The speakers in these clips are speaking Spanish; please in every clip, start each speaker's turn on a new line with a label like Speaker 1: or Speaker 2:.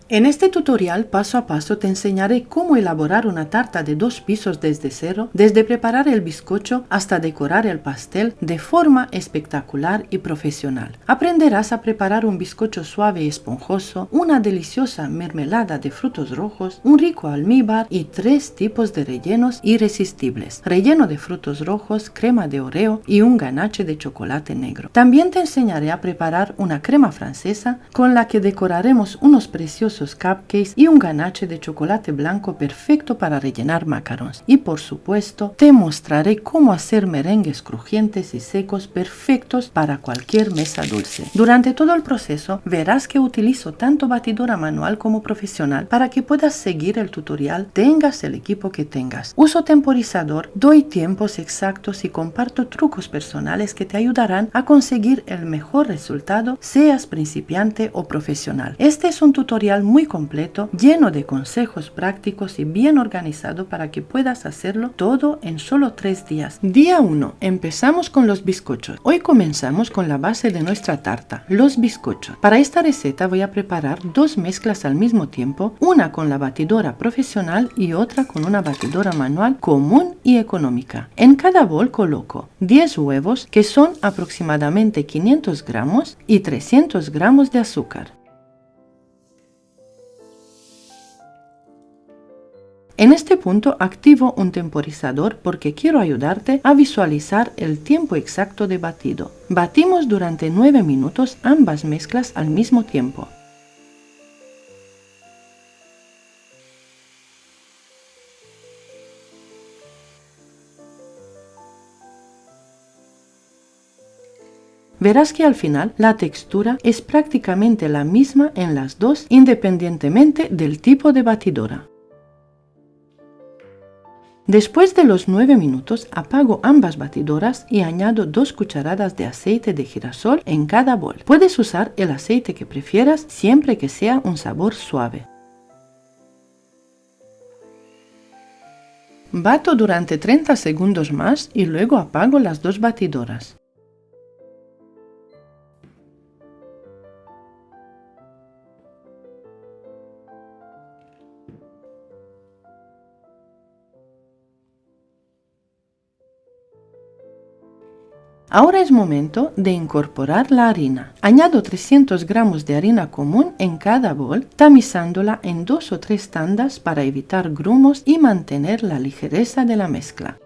Speaker 1: En este tutorial paso a paso te enseñaré cómo elaborar una tarta de 2 pisos desde cero, desde preparar el bizcocho hasta decorar el pastel de forma espectacular y profesional. Aprenderás a preparar un bizcocho suave y esponjoso, una deliciosa mermelada de frutos rojos, un rico almíbar y 3 tipos de rellenos irresistibles: relleno de frutos rojos, crema de Oreo y un ganache de chocolate negro. También te enseñaré a preparar una crema francesa con la que decoraremos unos preciosos cupcakes y un ganache de chocolate blanco perfecto para rellenar macarons. Y por supuesto, te mostraré cómo hacer merengues crujientes y secos perfectos para cualquier mesa dulce. Durante todo el proceso, verás que utilizo tanto batidora manual como profesional para que puedas seguir el tutorial, tengas el equipo que tengas. Uso temporizador, doy tiempos exactos y comparto trucos personales que te ayudarán a conseguir el mejor resultado, seas principiante o profesional. Este es un tutorial muy completo, lleno de consejos prácticos y bien organizado para que puedas hacerlo todo en solo 3 días. Día 1. Empezamos con los bizcochos. Hoy comenzamos con la base de nuestra tarta, los bizcochos. Para esta receta voy a preparar 2 mezclas al mismo tiempo, una con la batidora profesional y otra con una batidora manual común y económica. En cada bol coloco 10 huevos, que son aproximadamente 500 gramos, y 300 gramos de azúcar. En este punto activo un temporizador porque quiero ayudarte a visualizar el tiempo exacto de batido. Batimos durante 9 minutos ambas mezclas al mismo tiempo. Verás que al final la textura es prácticamente la misma en las dos, independientemente del tipo de batidora. Después de los 9 minutos apago ambas batidoras y añado 2 cucharadas de aceite de girasol en cada bol. Puedes usar el aceite que prefieras siempre que sea un sabor suave. Bato durante 30 segundos más y luego apago las 2 batidoras. Ahora es momento de incorporar la harina. Añado 300 gramos de harina común en cada bol, tamizándola en 2 o 3 tandas para evitar grumos y mantener la ligereza de la mezcla.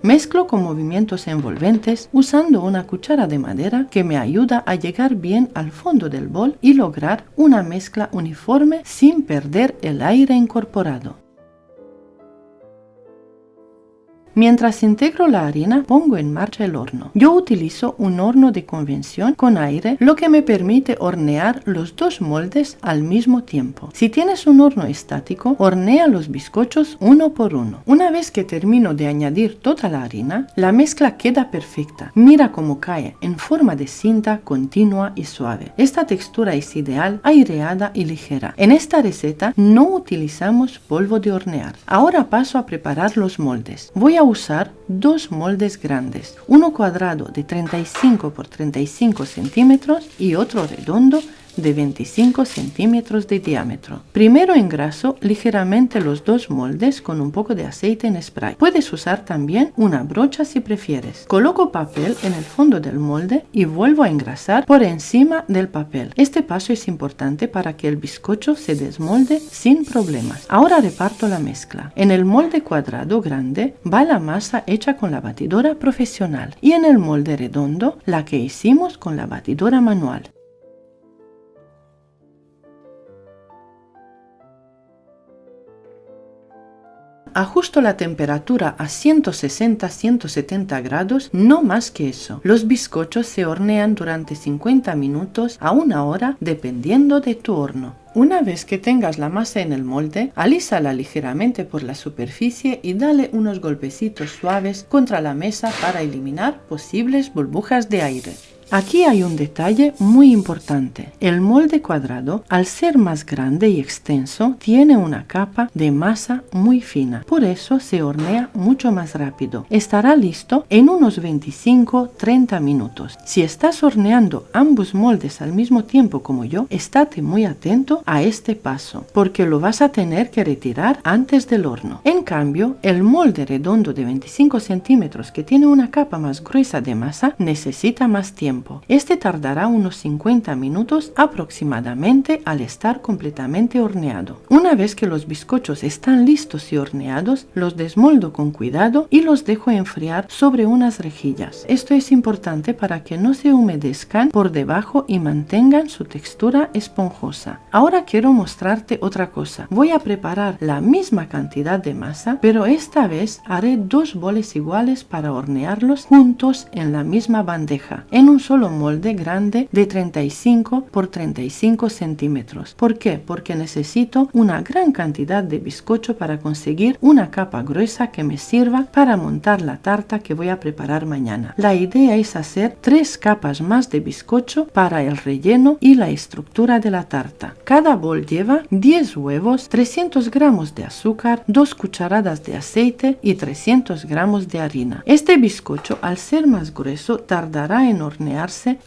Speaker 1: Mezclo con movimientos envolventes usando una cuchara de madera que me ayuda a llegar bien al fondo del bol y lograr una mezcla uniforme sin perder el aire incorporado. Mientras integro la harina, pongo en marcha el horno. Yo utilizo un horno de convección con aire, lo que me permite hornear los 2 moldes al mismo tiempo. Si tienes un horno estático, hornea los bizcochos uno por uno. Una vez que termino de añadir toda la harina, la mezcla queda perfecta. Mira cómo cae en forma de cinta continua y suave. Esta textura es ideal, aireada y ligera. En esta receta no utilizamos polvo de hornear. Ahora paso a preparar los moldes. Voy a usar 2 moldes grandes, uno cuadrado de 35 por 35 centímetros y otro redondo de 25 centímetros de diámetro. Primero engraso ligeramente los 2 moldes con un poco de aceite en spray. Puedes usar también una brocha si prefieres. Coloco papel en el fondo del molde y vuelvo a engrasar por encima del papel. Este paso es importante para que el bizcocho se desmolde sin problemas. Ahora reparto la mezcla. En el molde cuadrado grande va la masa hecha con la batidora profesional y en el molde redondo la que hicimos con la batidora manual. Ajusto la temperatura a 160-170 grados, no más que eso. Los bizcochos se hornean durante 50 minutos a 1 hora dependiendo de tu horno. Una vez que tengas la masa en el molde, alísala ligeramente por la superficie y dale unos golpecitos suaves contra la mesa para eliminar posibles burbujas de aire. Aquí hay un detalle muy importante. El molde cuadrado, al ser más grande y extenso, tiene una capa de masa muy fina. Por eso se hornea mucho más rápido. Estará listo en unos 25-30 minutos. Si estás horneando ambos moldes al mismo tiempo como yo, estate muy atento a este paso, porque lo vas a tener que retirar antes del horno. En cambio, el molde redondo de 25 centímetros que tiene una capa más gruesa de masa necesita más tiempo. Este tardará unos 50 minutos aproximadamente al estar completamente horneado. Una vez que los bizcochos están listos y horneados, los desmoldo con cuidado y los dejo enfriar sobre unas rejillas. Esto es importante para que no se humedezcan por debajo y mantengan su textura esponjosa. Ahora quiero mostrarte otra cosa. Voy a preparar la misma cantidad de masa, pero esta vez haré 2 boles iguales para hornearlos juntos en la misma bandeja, en un solo molde grande de 35 por 35 centímetros. ¿Por qué? Porque necesito una gran cantidad de bizcocho para conseguir una capa gruesa que me sirva para montar la tarta que voy a preparar mañana. La idea es hacer 3 capas más de bizcocho para el relleno y la estructura de la tarta. Cada bol lleva 10 huevos, 300 gramos de azúcar, 2 cucharadas de aceite y 300 gramos de harina. Este bizcocho, al ser más grueso, tardará en hornearse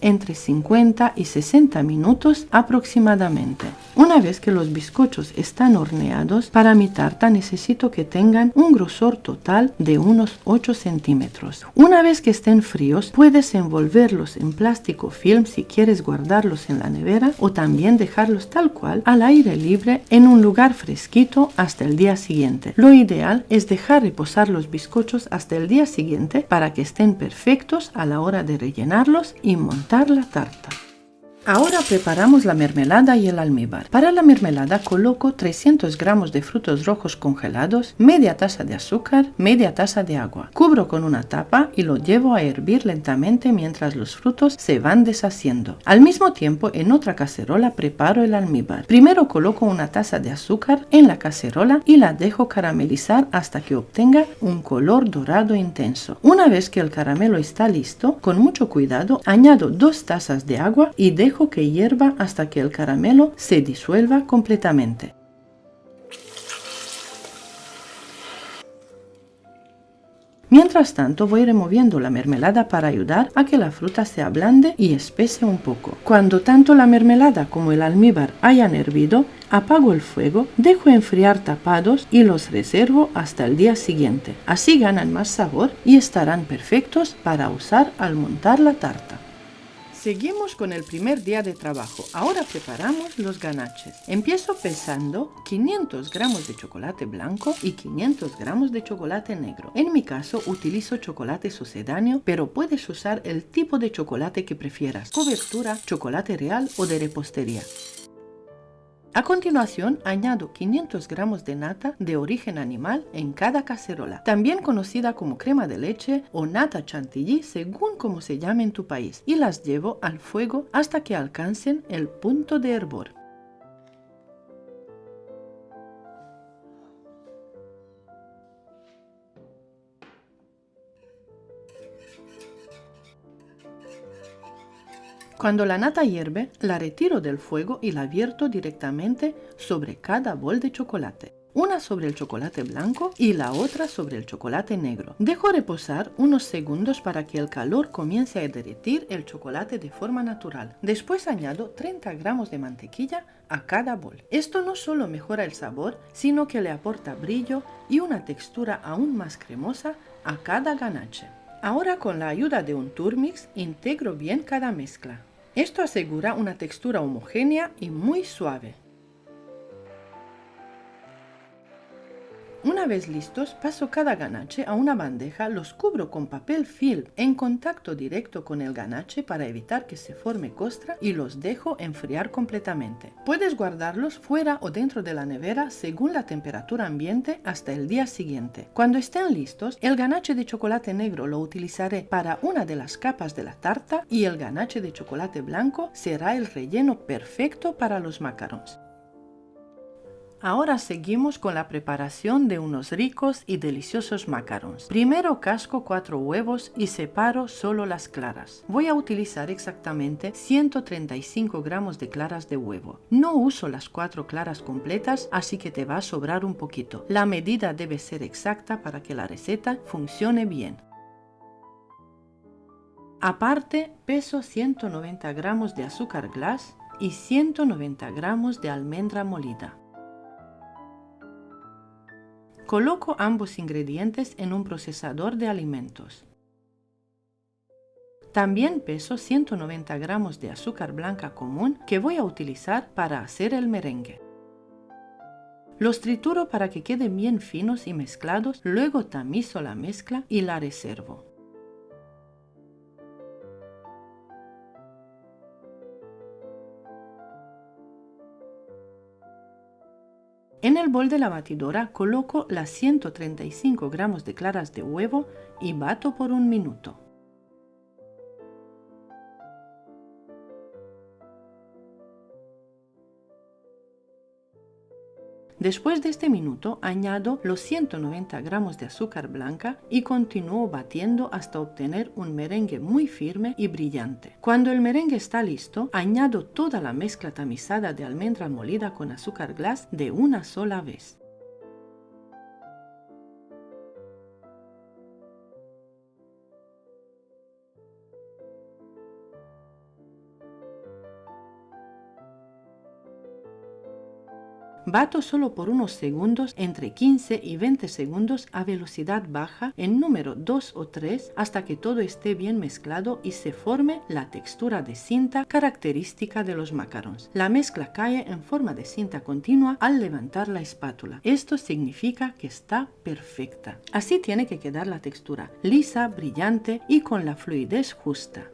Speaker 1: entre 50 y 60 minutos aproximadamente. Una vez que los bizcochos están horneados, para mi tarta necesito que tengan un grosor total de unos 8 centímetros. Una vez que estén fríos, puedes envolverlos en plástico film si quieres guardarlos en la nevera, o también dejarlos tal cual al aire libre en un lugar fresquito hasta el día siguiente. Lo ideal es dejar reposar los bizcochos hasta el día siguiente para que estén perfectos a la hora de rellenarlos y montar la tarta. Ahora preparamos la mermelada y el almíbar. Para la mermelada coloco 300 gramos de frutos rojos congelados, media taza de azúcar, media taza de agua. Cubro con una tapa y lo llevo a hervir lentamente mientras los frutos se van deshaciendo. Al mismo tiempo, en otra cacerola preparo el almíbar. Primero coloco una taza de azúcar en la cacerola y la dejo caramelizar hasta que obtenga un color dorado intenso. Una vez que el caramelo está listo, con mucho cuidado añado 2 tazas de agua y dejo que hierva hasta que el caramelo se disuelva completamente. Mientras tanto, voy removiendo la mermelada para ayudar a que la fruta se ablande y espese un poco. Cuando tanto la mermelada como el almíbar hayan hervido, apago el fuego, dejo enfriar tapados y los reservo hasta el día siguiente. Así ganan más sabor y estarán perfectos para usar al montar la tarta. Seguimos con el primer día de trabajo. Ahora preparamos los ganaches. Empiezo pesando 500 gramos de chocolate blanco y 500 gramos de chocolate negro. En mi caso utilizo chocolate sucedáneo, pero puedes usar el tipo de chocolate que prefieras: cobertura, chocolate real o de repostería. A continuación, añado 500 gramos de nata de origen animal en cada cacerola, también conocida como crema de leche o nata chantilly según como se llame en tu país, y las llevo al fuego hasta que alcancen el punto de hervor. Cuando la nata hierve, la retiro del fuego y la vierto directamente sobre cada bol de chocolate. Una sobre el chocolate blanco y la otra sobre el chocolate negro. Dejo reposar unos segundos para que el calor comience a derretir el chocolate de forma natural. Después añado 30 gramos de mantequilla a cada bol. Esto no solo mejora el sabor, sino que le aporta brillo y una textura aún más cremosa a cada ganache. Ahora, con la ayuda de un Turmix, integro bien cada mezcla. Esto asegura una textura homogénea y muy suave. Una vez listos, paso cada ganache a una bandeja, los cubro con papel film en contacto directo con el ganache para evitar que se forme costra y los dejo enfriar completamente. Puedes guardarlos fuera o dentro de la nevera según la temperatura ambiente hasta el día siguiente. Cuando estén listos, el ganache de chocolate negro lo utilizaré para una de las capas de la tarta y el ganache de chocolate blanco será el relleno perfecto para los macarons. Ahora seguimos con la preparación de unos ricos y deliciosos macarons. Primero casco 4 huevos y separo solo las claras. Voy a utilizar exactamente 135 gramos de claras de huevo. No uso las 4 claras completas, así que te va a sobrar un poquito. La medida debe ser exacta para que la receta funcione bien. Aparte, peso 190 gramos de azúcar glass y 190 gramos de almendra molida. Coloco ambos ingredientes en un procesador de alimentos. También peso 190 gramos de azúcar blanca común que voy a utilizar para hacer el merengue. Los trituro para que queden bien finos y mezclados, luego tamizo la mezcla y la reservo. En el bol de la batidora coloco las 135 gramos de claras de huevo y bato por un minuto. Después de este minuto añado los 190 gramos de azúcar blanca y continúo batiendo hasta obtener un merengue muy firme y brillante. Cuando el merengue está listo, añado toda la mezcla tamizada de almendra molida con azúcar glass de una sola vez. Bato solo por unos segundos, entre 15 y 20 segundos a velocidad baja en número 2 o 3 hasta que todo esté bien mezclado y se forme la textura de cinta característica de los macarons. La mezcla cae en forma de cinta continua al levantar la espátula. Esto significa que está perfecta. Así tiene que quedar la textura, lisa, brillante y con la fluidez justa.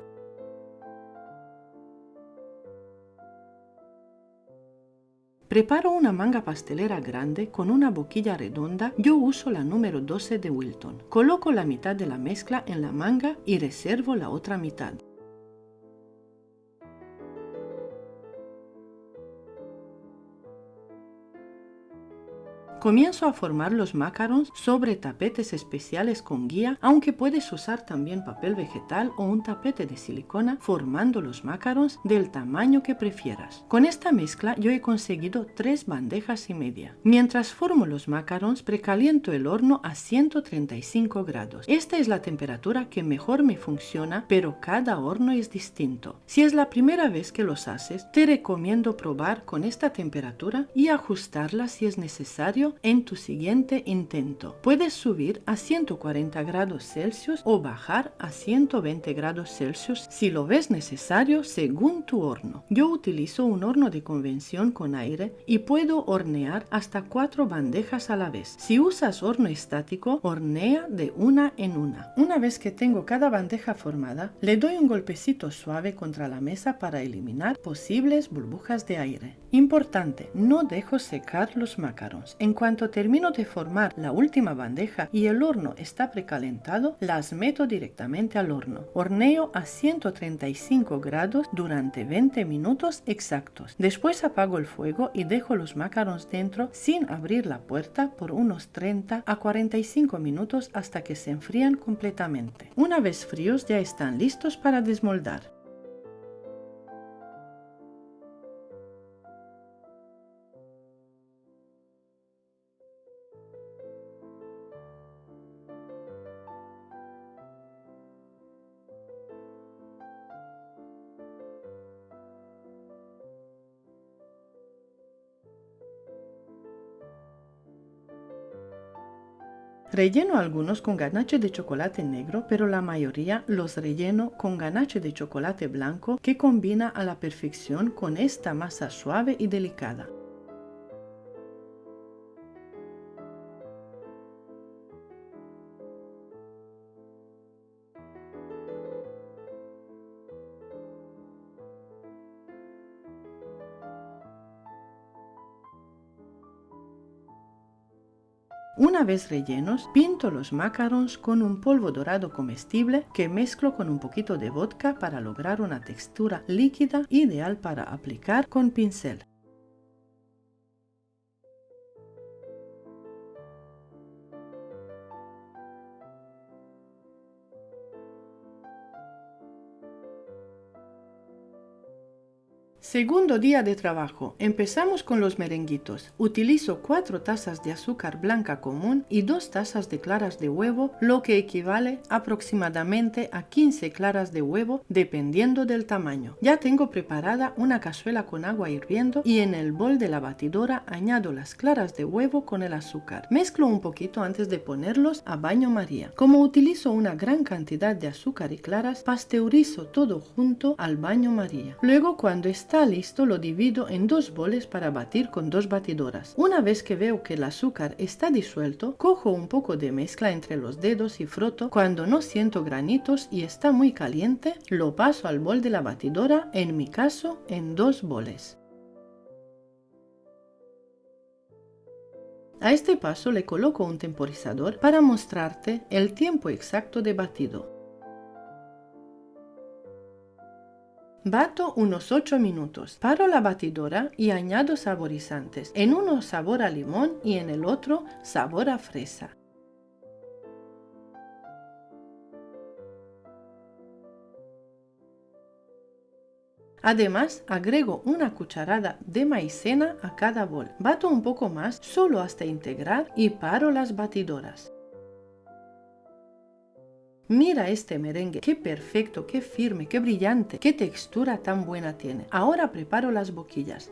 Speaker 1: Preparo una manga pastelera grande con una boquilla redonda. Yo uso la número 12 de Wilton. Coloco la mitad de la mezcla en la manga y reservo la otra mitad. Comienzo a formar los macarons sobre tapetes especiales con guía, aunque puedes usar también papel vegetal o un tapete de silicona, formando los macarons del tamaño que prefieras. Con esta mezcla yo he conseguido 3 bandejas y media. Mientras formo los macarons, precaliento el horno a 135 grados. Esta es la temperatura que mejor me funciona, pero cada horno es distinto. Si es la primera vez que los haces, te recomiendo probar con esta temperatura y ajustarla si es necesario en tu siguiente intento. Puedes subir a 140 grados Celsius o bajar a 120 grados Celsius si lo ves necesario según tu horno. Yo utilizo un horno de convección con aire y puedo hornear hasta 4 bandejas a la vez. Si usas horno estático, hornea de una en una. Una vez que tengo cada bandeja formada, le doy un golpecito suave contra la mesa para eliminar posibles burbujas de aire. Importante, no dejo secar los macarons. En cuanto termino de formar la última bandeja y el horno está precalentado, las meto directamente al horno. Horneo a 135 grados durante 20 minutos exactos. Después apago el fuego y dejo los macarons dentro sin abrir la puerta por unos 30 a 45 minutos hasta que se enfrían completamente. Una vez fríos ya están listos para desmoldar. Relleno algunos con ganache de chocolate negro, pero la mayoría los relleno con ganache de chocolate blanco que combina a la perfección con esta masa suave y delicada. Una vez rellenos, pinto los macarons con un polvo dorado comestible que mezclo con un poquito de vodka para lograr una textura líquida ideal para aplicar con pincel. Segundo día de trabajo. Empezamos con los merenguitos. Utilizo 4 tazas de azúcar blanca común y 2 tazas de claras de huevo, lo que equivale aproximadamente a 15 claras de huevo dependiendo del tamaño. Ya tengo preparada una cazuela con agua hirviendo y en el bol de la batidora añado las claras de huevo con el azúcar. Mezclo un poquito antes de ponerlos a baño María. Como utilizo una gran cantidad de azúcar y claras, pasteurizo todo junto al baño María. Luego, cuando está listo, lo divido en 2 boles para batir con 2 batidoras. Una vez que veo que el azúcar está disuelto, cojo un poco de mezcla entre los dedos y froto. Cuando no siento granitos y está muy caliente, lo paso al bol de la batidora, en mi caso en 2 boles. A este paso le coloco un temporizador para mostrarte el tiempo exacto de batido. Bato unos 8 minutos, paro la batidora y añado saborizantes, en uno sabor a limón y en el otro sabor a fresa. Además, agrego una cucharada de maicena a cada bol. Bato un poco más, solo hasta integrar y paro las batidoras. Mira este merengue, qué perfecto, qué firme, qué brillante, qué textura tan buena tiene. Ahora preparo las boquillas.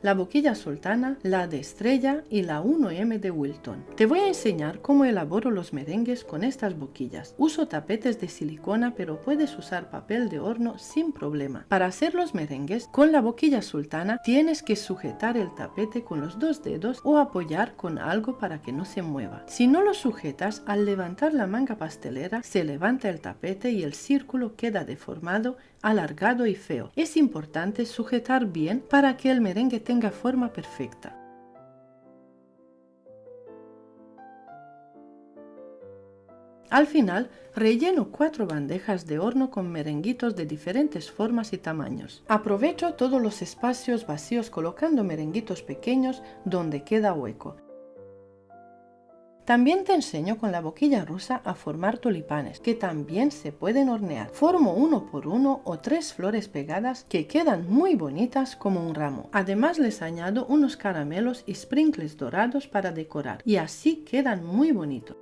Speaker 1: La boquilla sultana, la de estrella y la 1M de Wilton. Te voy a enseñar cómo elaboro los merengues con estas boquillas. Uso tapetes de silicona, pero puedes usar papel de horno sin problema. Para hacer los merengues, con la boquilla sultana tienes que sujetar el tapete con los 2 dedos o apoyar con algo para que no se mueva. Si no lo sujetas, al levantar la manga pastelera se levanta el tapete y el círculo queda deformado, alargado y feo. Es importante sujetar bien para que el merengue tenga forma perfecta. Al final, relleno 4 bandejas de horno con merenguitos de diferentes formas y tamaños. Aprovecho todos los espacios vacíos colocando merenguitos pequeños donde queda hueco. También te enseño con la boquilla rusa a formar tulipanes, que también se pueden hornear. Formo 1 por 1 o 3 flores pegadas que quedan muy bonitas como un ramo. Además les añado unos caramelos y sprinkles dorados para decorar, y así quedan muy bonitos.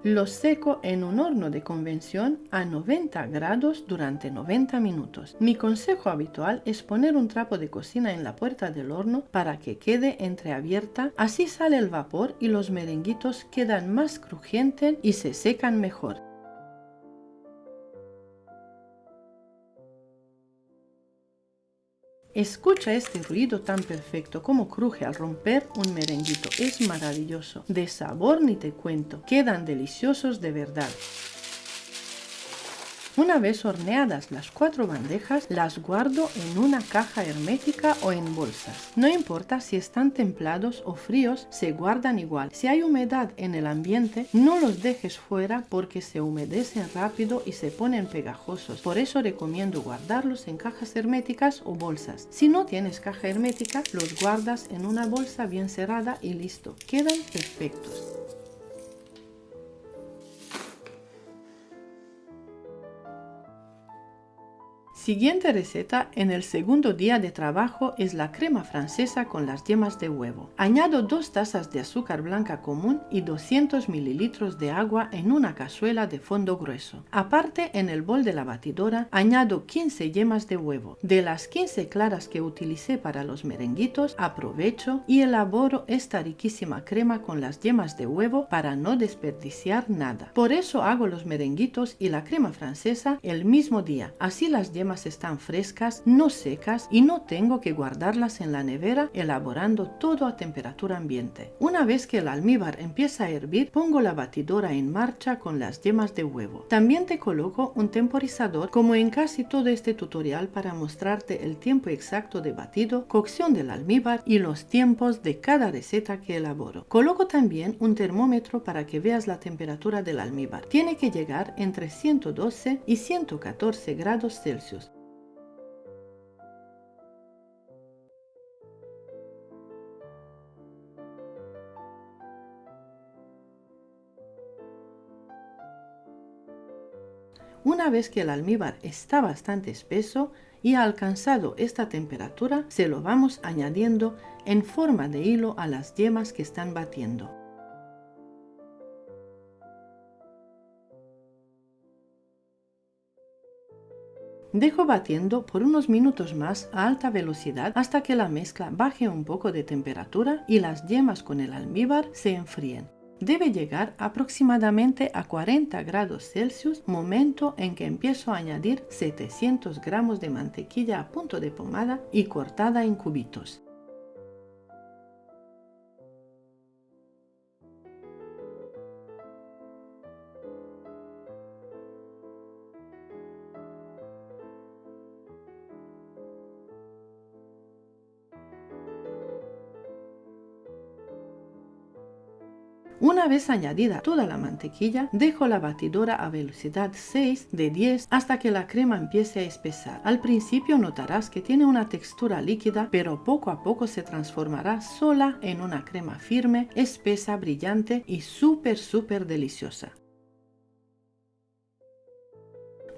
Speaker 1: Los seco en un horno de convección a 90 grados durante 90 minutos. Mi consejo habitual es poner un trapo de cocina en la puerta del horno para que quede entreabierta, así sale el vapor y los merenguitos quedan más crujientes y se secan mejor. Escucha este ruido tan perfecto como cruje al romper un merenguito. Es maravilloso. De sabor ni te cuento. Quedan deliciosos de verdad. Una vez horneadas las 4 bandejas, las guardo en una caja hermética o en bolsas. No importa si están templados o fríos, se guardan igual. Si hay humedad en el ambiente, no los dejes fuera porque se humedecen rápido y se ponen pegajosos. Por eso recomiendo guardarlos en cajas herméticas o bolsas. Si no tienes caja hermética, los guardas en una bolsa bien cerrada y listo. Quedan perfectos. Siguiente receta en el segundo día de trabajo es la crema francesa con las yemas de huevo. Añado 2 tazas de azúcar blanca común y 200 ml de agua en una cazuela de fondo grueso. Aparte, en el bol de la batidora añado 15 yemas de huevo. De las 15 claras que utilicé para los merenguitos, aprovecho y elaboro esta riquísima crema con las yemas de huevo para no desperdiciar nada. Por eso hago los merenguitos y la crema francesa el mismo día. Así las yemas están frescas, no secas y no tengo que guardarlas en la nevera, elaborando todo a temperatura ambiente. Una vez que el almíbar empieza a hervir, pongo la batidora en marcha con las yemas de huevo. También te coloco un temporizador como en casi todo este tutorial para mostrarte el tiempo exacto de batido, cocción del almíbar y los tiempos de cada receta que elaboro. Coloco también un termómetro para que veas la temperatura del almíbar. Tiene que llegar entre 112 y 114 grados Celsius. Una vez que el almíbar está bastante espeso y ha alcanzado esta temperatura, se lo vamos añadiendo en forma de hilo a las yemas que están batiendo. Dejo batiendo por unos minutos más a alta velocidad hasta que la mezcla baje un poco de temperatura y las yemas con el almíbar se enfríen. Debe llegar aproximadamente a 40 grados Celsius, momento en que empiezo a añadir 700 gramos de mantequilla a punto de pomada y cortada en cubitos. Una vez añadida toda la mantequilla, dejo la batidora a velocidad 6 de 10 hasta que la crema empiece a espesar. Al principio notarás que tiene una textura líquida, pero poco a poco se transformará sola en una crema firme, espesa, brillante y súper deliciosa.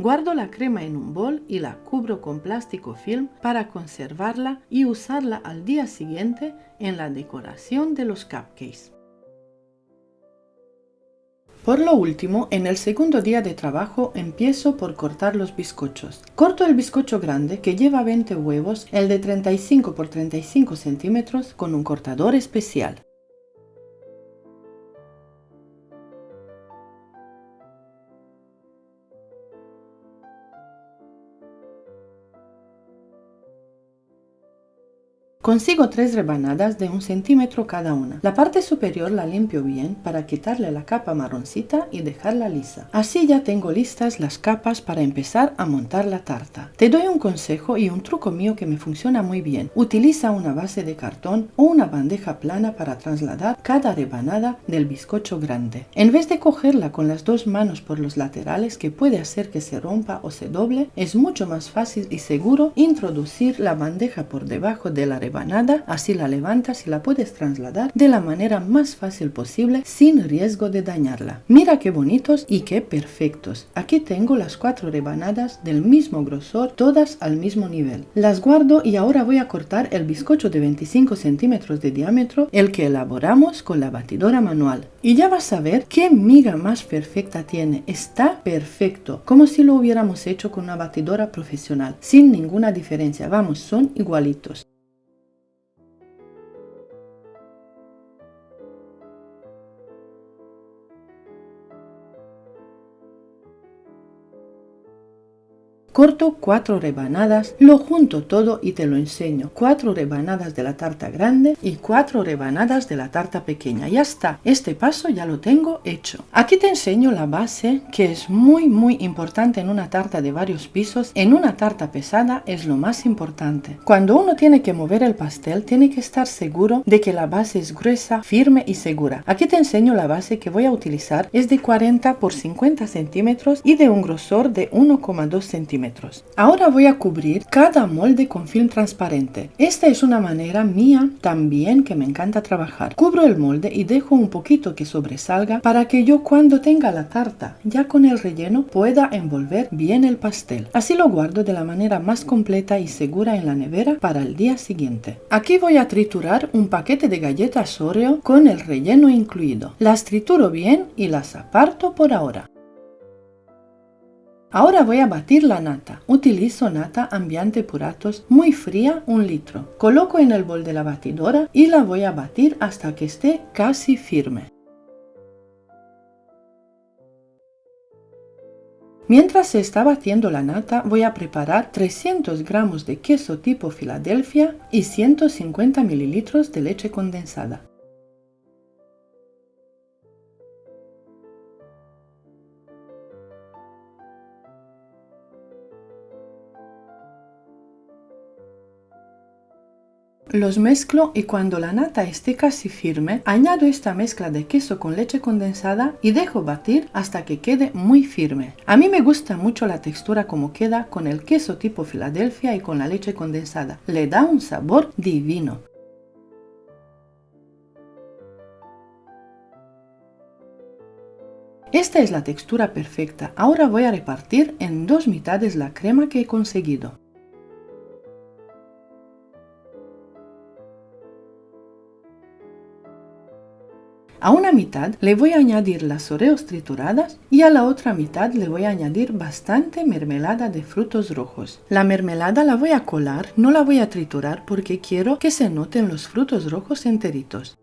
Speaker 1: Guardo la crema en un bol y la cubro con plástico film para conservarla y usarla al día siguiente en la decoración de los cupcakes. Por lo último, en el segundo día de trabajo empiezo por cortar los bizcochos. Corto el bizcocho grande que lleva 20 huevos, el de 35 por 35 centímetros, con un cortador especial. Consigo 3 rebanadas de 1 centímetro cada una. La parte superior la limpio bien para quitarle la capa marroncita y dejarla lisa. Así ya tengo listas las capas para empezar a montar la tarta. Te doy un consejo y un truco mío que me funciona muy bien. Utiliza una base de cartón o una bandeja plana para trasladar cada rebanada del bizcocho grande. En vez de cogerla con las dos manos por los laterales, que puede hacer que se rompa o se doble, es mucho más fácil y seguro introducir la bandeja por debajo de la rebanada. Así la levantas y la puedes trasladar de la manera más fácil posible sin riesgo de dañarla. Mira qué bonitos y qué perfectos. Aquí tengo las 4 rebanadas del mismo grosor, todas al mismo nivel. Las guardo y ahora voy a cortar el bizcocho de 25 centímetros de diámetro, el que elaboramos con la batidora manual. Y ya vas a ver qué miga más perfecta tiene. Está perfecto, como si lo hubiéramos hecho con una batidora profesional, sin ninguna diferencia. Vamos, son igualitos. Corto 4 rebanadas, lo junto todo y te lo enseño. 4 rebanadas de la tarta grande y 4 rebanadas de la tarta pequeña. Ya está, este paso ya lo tengo hecho. Aquí te enseño la base, que es muy importante en una tarta de varios pisos. En una tarta pesada es lo más importante. Cuando uno tiene que mover el pastel, tiene que estar seguro de que la base es gruesa, firme y segura. Aquí te enseño la base que voy a utilizar. Es de 40 por 50 centímetros y de un grosor de 1,2 centímetros. Ahora voy a cubrir cada molde con film transparente. Esta es una manera mía también que me encanta trabajar. Cubro el molde y dejo un poquito que sobresalga para que yo, cuando tenga la tarta ya con el relleno, pueda envolver bien el pastel. Así lo guardo de la manera más completa y segura en la nevera para el día siguiente. Aquí voy a triturar un paquete de galletas Oreo con el relleno incluido. Las trituro bien y las aparto por ahora. Ahora voy a batir la nata. Utilizo nata Ambiente Puratos muy fría, 1 litro. Coloco en el bol de la batidora y la voy a batir hasta que esté casi firme. Mientras se está batiendo la nata, voy a preparar 300 gramos de queso tipo Filadelfia y 150 mililitros de leche condensada. Los mezclo y cuando la nata esté casi firme, añado esta mezcla de queso con leche condensada y dejo batir hasta que quede muy firme. A mí me gusta mucho la textura como queda con el queso tipo Filadelfia y con la leche condensada. Le da un sabor divino. Esta es la textura perfecta. Ahora voy a repartir en 2 mitades la crema que he conseguido. A una mitad le voy a añadir las oreos trituradas y a la otra mitad le voy a añadir bastante mermelada de frutos rojos. La mermelada la voy a colar, no la voy a triturar porque quiero que se noten los frutos rojos enteritos.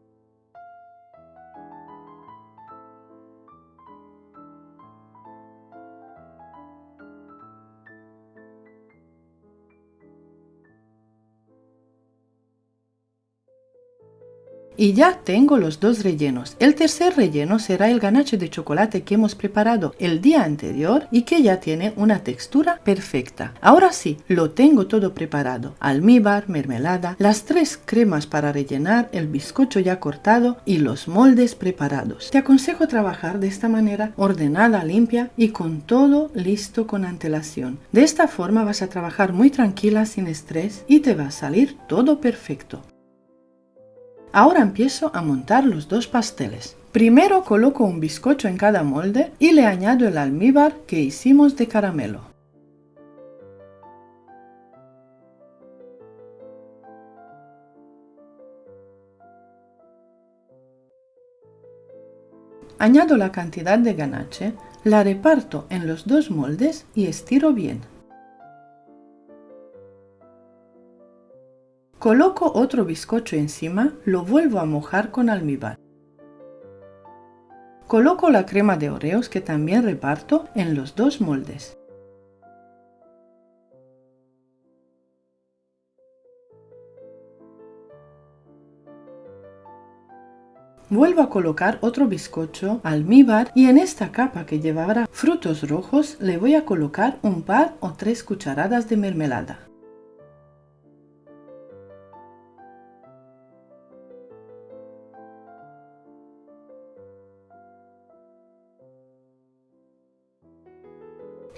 Speaker 1: Y ya tengo los dos rellenos. El tercer relleno será el ganache de chocolate que hemos preparado el día anterior y que ya tiene una textura perfecta. Ahora sí, lo tengo todo preparado. Almíbar, mermelada, las 3 cremas para rellenar, el bizcocho ya cortado y los moldes preparados. Te aconsejo trabajar de esta manera, ordenada, limpia y con todo listo con antelación. De esta forma vas a trabajar muy tranquila, sin estrés y te va a salir todo perfecto. Ahora empiezo a montar los 2 pasteles. Primero coloco un bizcocho en cada molde y le añado el almíbar que hicimos de caramelo. Añado la cantidad de ganache, la reparto en los 2 moldes y estiro bien. Coloco otro bizcocho encima, lo vuelvo a mojar con almíbar. Coloco la crema de oreos que también reparto en los 2 moldes. Vuelvo a colocar otro bizcocho, almíbar y en esta capa que llevará frutos rojos le voy a colocar un par o 3 cucharadas de mermelada.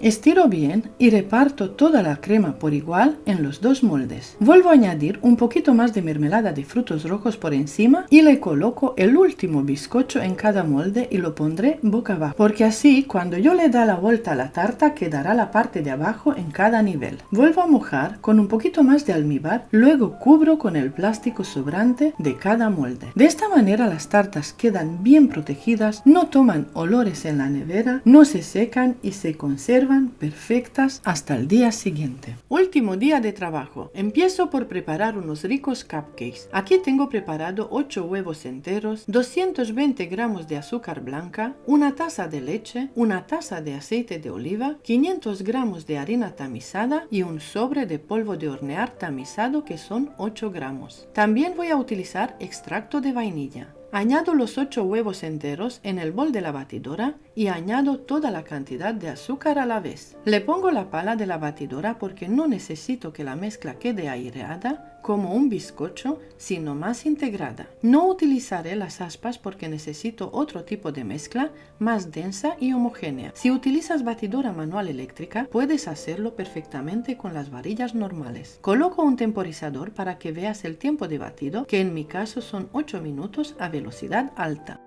Speaker 1: Estiro bien y reparto toda la crema por igual en los 2 moldes. Vuelvo a añadir un poquito más de mermelada de frutos rojos por encima y le coloco el último bizcocho en cada molde y lo pondré boca abajo, porque así cuando yo le da la vuelta a la tarta quedará la parte de abajo en cada nivel. Vuelvo a mojar con un poquito más de almíbar, luego cubro con el plástico sobrante de cada molde. De esta manera las tartas quedan bien protegidas, no toman olores en la nevera, no se secan y se conservan perfectas hasta el día siguiente. Último día de trabajo. Empiezo por preparar unos ricos cupcakes. Aquí tengo preparado 8 huevos enteros, 220 gramos de azúcar blanca, una taza de leche, una taza de aceite de oliva, 500 gramos de harina tamizada y un sobre de polvo de hornear tamizado que son 8 gramos. También voy a utilizar extracto de vainilla. Añado los 8 huevos enteros en el bol de la batidora y añado toda la cantidad de azúcar a la vez. Le pongo la pala de la batidora porque no necesito que la mezcla quede aireada como un bizcocho, sino más integrada. No utilizaré las aspas porque necesito otro tipo de mezcla más densa y homogénea. Si utilizas batidora manual eléctrica, puedes hacerlo perfectamente con las varillas normales. Coloco un temporizador para que veas el tiempo de batido, que en mi caso son 8 minutos a velocidad alta.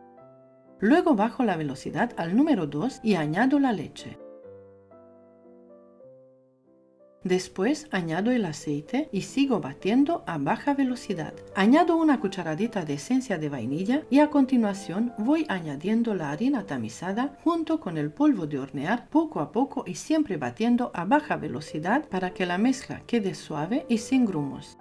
Speaker 1: Luego bajo la velocidad al número 2 y añado la leche. Después añado el aceite y sigo batiendo a baja velocidad. Añado una cucharadita de esencia de vainilla y a continuación voy añadiendo la harina tamizada junto con el polvo de hornear poco a poco y siempre batiendo a baja velocidad para que la mezcla quede suave y sin grumos.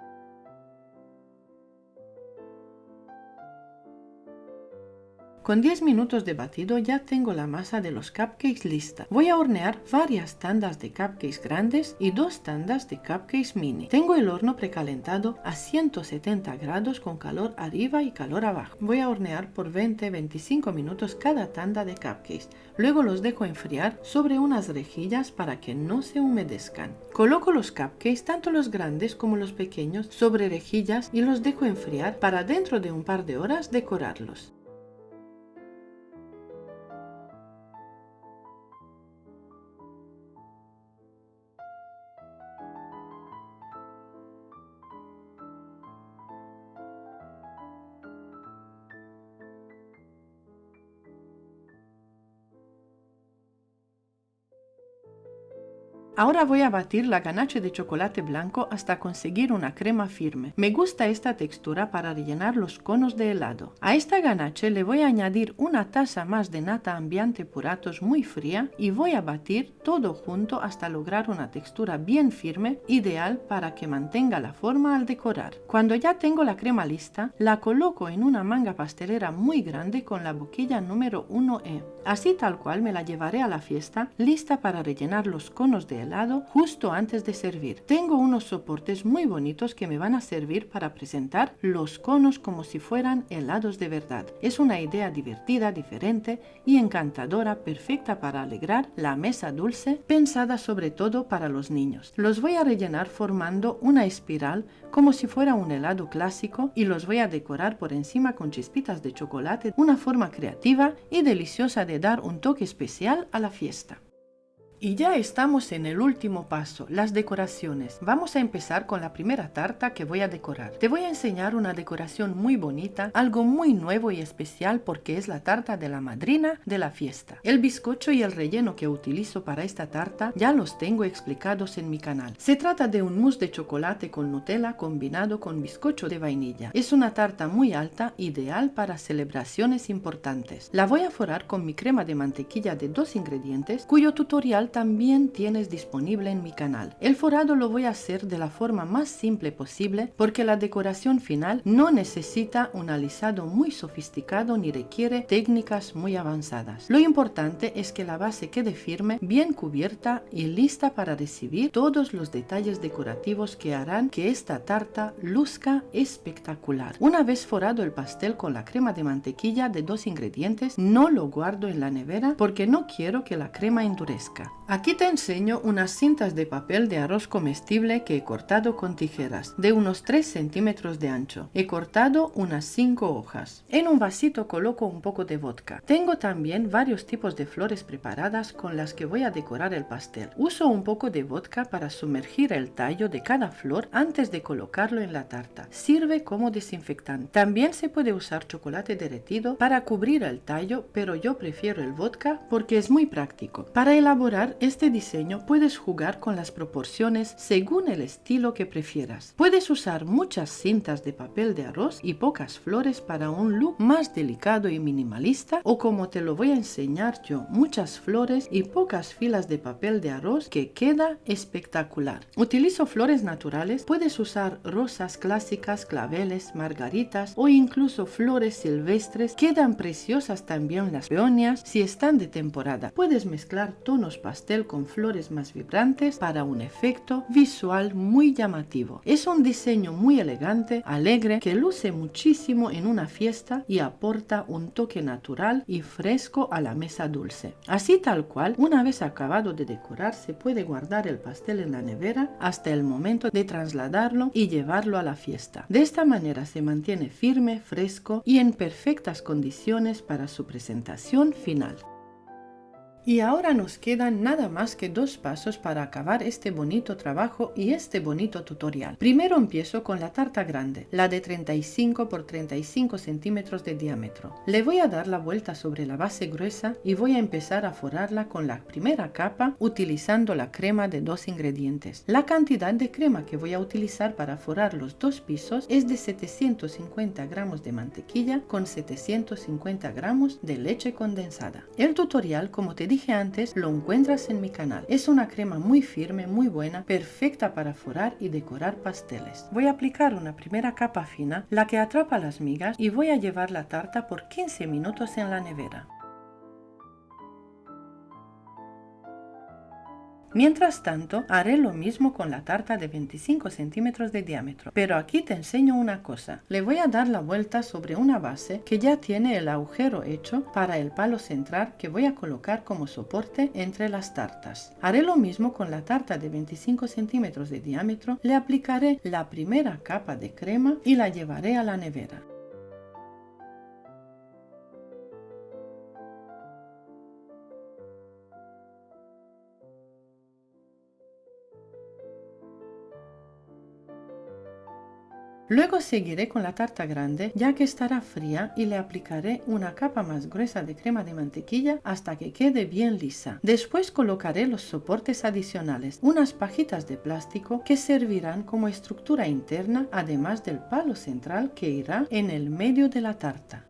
Speaker 1: Con 10 minutos de batido ya tengo la masa de los cupcakes lista. Voy a hornear varias tandas de cupcakes grandes y 2 tandas de cupcakes mini. Tengo el horno precalentado a 170 grados con calor arriba y calor abajo. Voy a hornear por 20-25 minutos cada tanda de cupcakes. Luego los dejo enfriar sobre unas rejillas para que no se humedezcan. Coloco los cupcakes, tanto los grandes como los pequeños, sobre rejillas y los dejo enfriar para dentro de un par de horas decorarlos. Ahora voy a batir la ganache de chocolate blanco hasta conseguir una crema firme. Me gusta esta textura para rellenar los conos de helado. A esta ganache le voy a añadir una taza más de nata Ambiente Puratos muy fría y voy a batir todo junto hasta lograr una textura bien firme, ideal para que mantenga la forma al decorar. Cuando ya tengo la crema lista, la coloco en una manga pastelera muy grande con la boquilla número 1E. Así tal cual me la llevaré a la fiesta, lista para rellenar los conos de helado justo antes de servir. Tengo unos soportes muy bonitos que me van a servir para presentar los conos como si fueran helados de verdad. Es una idea divertida, diferente y encantadora, perfecta para alegrar la mesa dulce, pensada sobre todo para los niños. Los voy a rellenar formando una espiral como si fuera un helado clásico y los voy a decorar por encima con chispitas de chocolate, una forma creativa y deliciosa de dar un toque especial a la fiesta. Y ya estamos en el último paso, las decoraciones. Vamos a empezar con la primera tarta que voy a decorar. Te voy a enseñar una decoración muy bonita, algo muy nuevo y especial porque es la tarta de la madrina de la fiesta. El bizcocho y el relleno que utilizo para esta tarta ya los tengo explicados en mi canal. Se trata de un mousse de chocolate con Nutella combinado con bizcocho de vainilla. Es una tarta muy alta, ideal para celebraciones importantes. La voy a forrar con mi crema de mantequilla de 2 ingredientes, cuyo tutorial también tienes disponible en mi canal. El forado lo voy a hacer de la forma más simple posible porque la decoración final no necesita un alisado muy sofisticado ni requiere técnicas muy avanzadas. Lo importante es que la base quede firme, bien cubierta y lista para recibir todos los detalles decorativos que harán que esta tarta luzca espectacular. Una vez forado el pastel con la crema de mantequilla de 2 ingredientes, no lo guardo en la nevera porque no quiero que la crema endurezca. Aquí te enseño unas cintas de papel de arroz comestible que he cortado con tijeras, de unos 3 centímetros de ancho. He cortado unas 5 hojas. En un vasito coloco un poco de vodka. Tengo también varios tipos de flores preparadas con las que voy a decorar el pastel. Uso un poco de vodka para sumergir el tallo de cada flor antes de colocarlo en la tarta. Sirve como desinfectante. También se puede usar chocolate derretido para cubrir el tallo, pero yo prefiero el vodka porque es muy práctico. Para elaborar este diseño puedes jugar con las proporciones según el estilo que prefieras. Puedes usar muchas cintas de papel de arroz y pocas flores para un look más delicado y minimalista, o como te lo voy a enseñar yo, muchas flores y pocas filas de papel de arroz que queda espectacular. Utilizo flores naturales, puedes usar rosas clásicas, claveles, margaritas o incluso flores silvestres. Quedan preciosas también las peonias si están de temporada. Puedes mezclar tonos pastel con flores más vibrantes para un efecto visual muy llamativo. Es un diseño muy elegante, alegre, que luce muchísimo en una fiesta y aporta un toque natural y fresco a la mesa dulce. Así tal cual, una vez acabado de decorar, se puede guardar el pastel en la nevera hasta el momento de trasladarlo y llevarlo a la fiesta. De esta manera se mantiene firme, fresco y en perfectas condiciones para su presentación final. Y ahora nos quedan nada más que 2 pasos para acabar este bonito trabajo y este bonito tutorial. Primero empiezo con la tarta grande, la de 35 por 35 centímetros de diámetro. Le voy a dar la vuelta sobre la base gruesa y voy a empezar a forrarla con la primera capa utilizando la crema de 2 ingredientes. La cantidad de crema que voy a utilizar para forrar los 2 pisos es de 750 gramos de mantequilla con 750 gramos de leche condensada. El tutorial, como te dije antes, lo encuentras en mi canal. Es una crema muy firme, muy buena, perfecta para forrar y decorar pasteles. Voy a aplicar una primera capa fina, la que atrapa las migas, y voy a llevar la tarta por 15 minutos en la nevera. Mientras tanto, haré lo mismo con la tarta de 25 centímetros de diámetro, pero aquí te enseño una cosa. Le voy a dar la vuelta sobre una base que ya tiene el agujero hecho para el palo central que voy a colocar como soporte entre las tartas. Haré lo mismo con la tarta de 25 centímetros de diámetro, le aplicaré la primera capa de crema y la llevaré a la nevera. Luego seguiré con la tarta grande, ya que estará fría, y le aplicaré una capa más gruesa de crema de mantequilla hasta que quede bien lisa. Después colocaré los soportes adicionales, unas pajitas de plástico que servirán como estructura interna, además del palo central que irá en el medio de la tarta.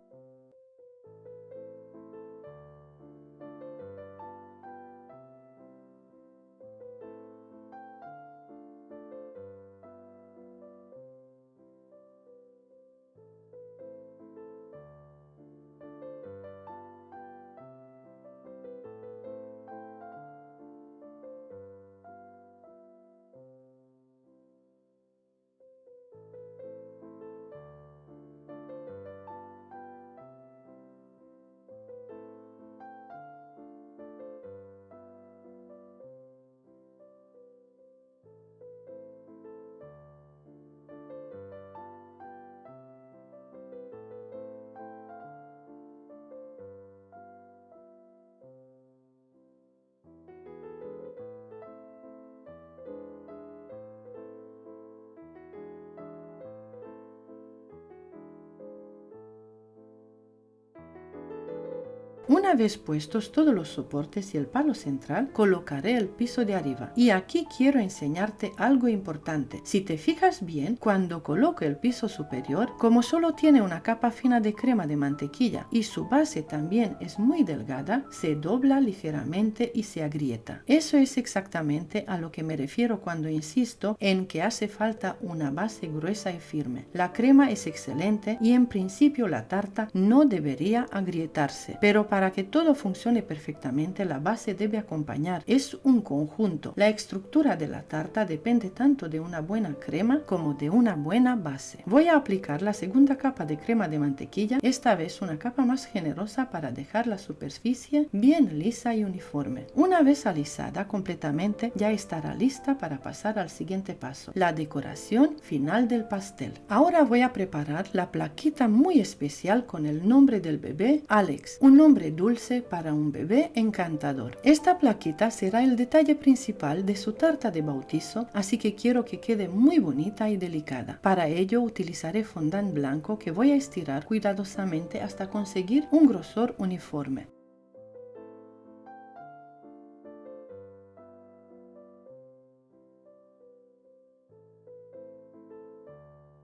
Speaker 1: Una vez puestos todos los soportes y el palo central, colocaré el piso de arriba. Y aquí quiero enseñarte algo importante. Si te fijas bien, cuando coloco el piso superior, como solo tiene una capa fina de crema de mantequilla y su base también es muy delgada, se dobla ligeramente y se agrieta. Eso es exactamente a lo que me refiero cuando insisto en que hace falta una base gruesa y firme. La crema es excelente y en principio la tarta no debería agrietarse, pero para que todo funcione perfectamente, la base debe acompañar. Es un conjunto. La estructura de la tarta depende tanto de una buena crema como de una buena base. Voy a aplicar la segunda capa de crema de mantequilla, esta vez una capa más generosa para dejar la superficie bien lisa y uniforme. Una vez alisada completamente, ya estará lista para pasar al siguiente paso, la decoración final del pastel. Ahora voy a preparar la plaquita muy especial con el nombre del bebé, Alex, un nombre dulce para un bebé encantador. Esta plaquita será el detalle principal de su tarta de bautizo, así que quiero que quede muy bonita y delicada. Para ello utilizaré fondant blanco que voy a estirar cuidadosamente hasta conseguir un grosor uniforme.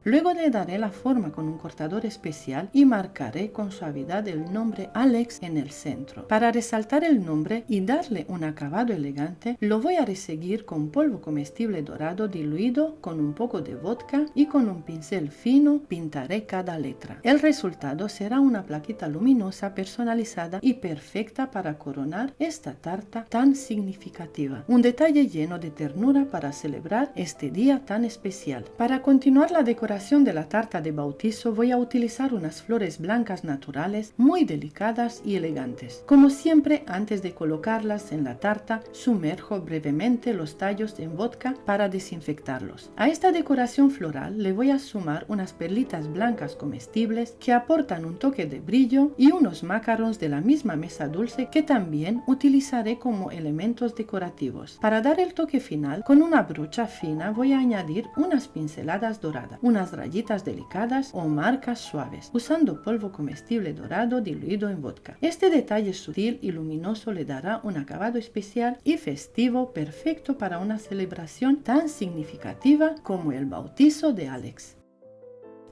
Speaker 1: Luego le daré la forma con un cortador especial y marcaré con suavidad el nombre Alex en el centro. Para resaltar el nombre y darle un acabado elegante, lo voy a reseguir con polvo comestible dorado diluido con un poco de vodka y con un pincel fino pintaré cada letra. El resultado será una plaquita luminosa, personalizada y perfecta para coronar esta tarta tan significativa. Un detalle lleno de ternura para celebrar este día tan especial. Para continuar la decoración de la tarta de bautizo voy a utilizar unas flores blancas naturales muy delicadas y elegantes. Como siempre, antes de colocarlas en la tarta, sumerjo brevemente los tallos en vodka para desinfectarlos. A esta decoración floral le voy a sumar unas perlitas blancas comestibles que aportan un toque de brillo y unos macarons de la misma mesa dulce que también utilizaré como elementos decorativos. Para dar el toque final, con una brocha fina voy a añadir unas pinceladas doradas, unas rayitas delicadas o marcas suaves, usando polvo comestible dorado diluido en vodka. Este detalle sutil y luminoso le dará un acabado especial y festivo perfecto para una celebración tan significativa como el bautizo de Alex.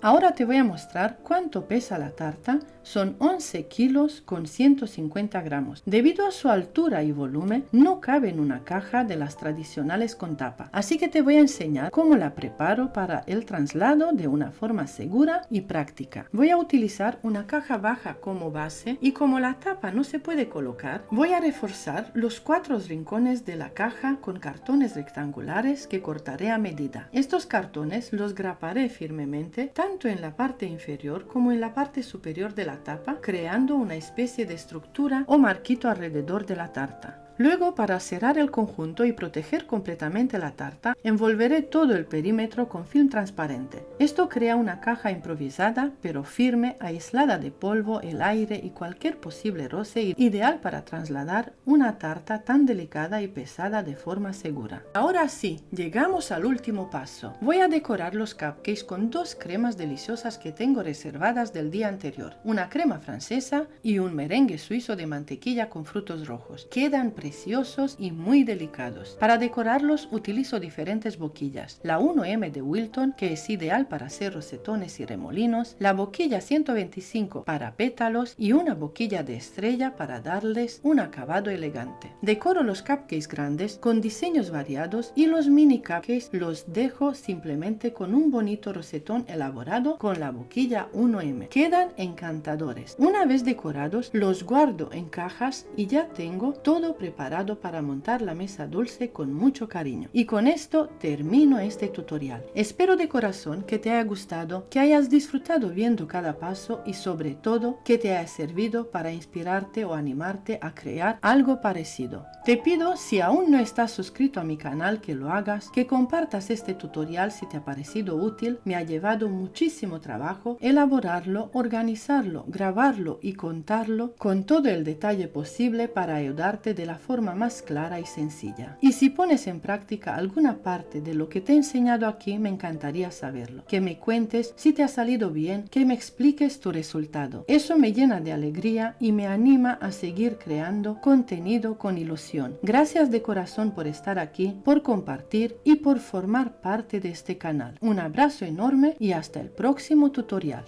Speaker 1: Ahora te voy a mostrar cuánto pesa la tarta. Son 11 kilos con 150 gramos. Debido a su altura y volumen, no cabe en una caja de las tradicionales con tapa. Así que te voy a enseñar cómo la preparo para el traslado de una forma segura y práctica. Voy a utilizar una caja baja como base y como la tapa no se puede colocar, voy a reforzar los 4 rincones de la caja con cartones rectangulares que cortaré a medida. Estos cartones los graparé firmemente tanto en la parte inferior como en la parte superior de la tapa, creando una especie de estructura o marquito alrededor de la tarta. Luego, para cerrar el conjunto y proteger completamente la tarta, envolveré todo el perímetro con film transparente. Esto crea una caja improvisada pero firme, aislada de polvo, el aire y cualquier posible roce, ideal para trasladar una tarta tan delicada y pesada de forma segura. Ahora sí, llegamos al último paso. Voy a decorar los cupcakes con dos cremas deliciosas que tengo reservadas del día anterior, una crema francesa y un merengue suizo de mantequilla con frutos rojos. Quedan preciosos y muy delicados. Para decorarlos utilizo diferentes boquillas, la 1M de Wilton, que es ideal para hacer rosetones y remolinos, la boquilla 125 para pétalos y una boquilla de estrella para darles un acabado elegante. Decoro los cupcakes grandes con diseños variados y los mini cupcakes los dejo simplemente con un bonito rosetón elaborado con la boquilla 1M. Quedan encantadores. Una vez decorados, los guardo en cajas y ya tengo todo preparado para montar la mesa dulce con mucho cariño. Y con esto termino este tutorial. Espero de corazón que te haya gustado, que hayas disfrutado viendo cada paso y sobre todo que te haya servido para inspirarte o animarte a crear algo parecido. Te pido, si aún no estás suscrito a mi canal, que lo hagas, que compartas este tutorial si te ha parecido útil. Me ha llevado muchísimo trabajo elaborarlo, organizarlo, grabarlo y contarlo con todo el detalle posible para ayudarte de la forma más clara y sencilla. Y si pones en práctica alguna parte de lo que te he enseñado aquí, me encantaría saberlo. Que me cuentes si te ha salido bien, que me expliques tu resultado. Eso me llena de alegría y me anima a seguir creando contenido con ilusión. Gracias de corazón por estar aquí, por compartir y por formar parte de este canal. Un abrazo enorme y hasta el próximo tutorial.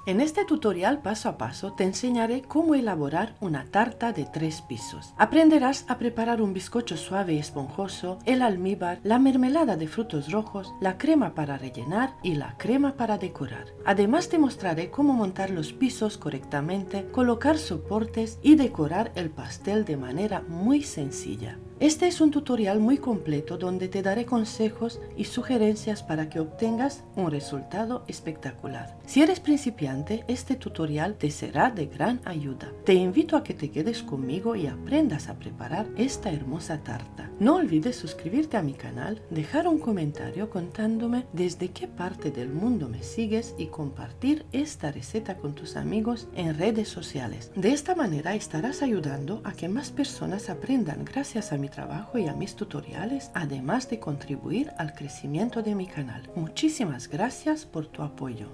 Speaker 1: En este tutorial paso a paso te enseñaré cómo elaborar una tarta de 3 pisos. Aprenderás a preparar un bizcocho suave y esponjoso, el almíbar, la mermelada de frutos rojos, la crema para rellenar y la crema para decorar. Además te mostraré cómo montar los pisos correctamente, colocar soportes y decorar el pastel de manera muy sencilla. Este es un tutorial muy completo donde te daré consejos y sugerencias para que obtengas un resultado espectacular. Si eres principiante, este tutorial te será de gran ayuda. Te invito a que te quedes conmigo y aprendas a preparar esta hermosa tarta. No olvides suscribirte a mi canal, dejar un comentario contándome desde qué parte del mundo me sigues y compartir esta receta con tus amigos en redes sociales. De esta manera estarás ayudando a que más personas aprendan gracias a mi trabajo y a mis tutoriales, además de contribuir al crecimiento de mi canal. Muchísimas gracias por tu apoyo.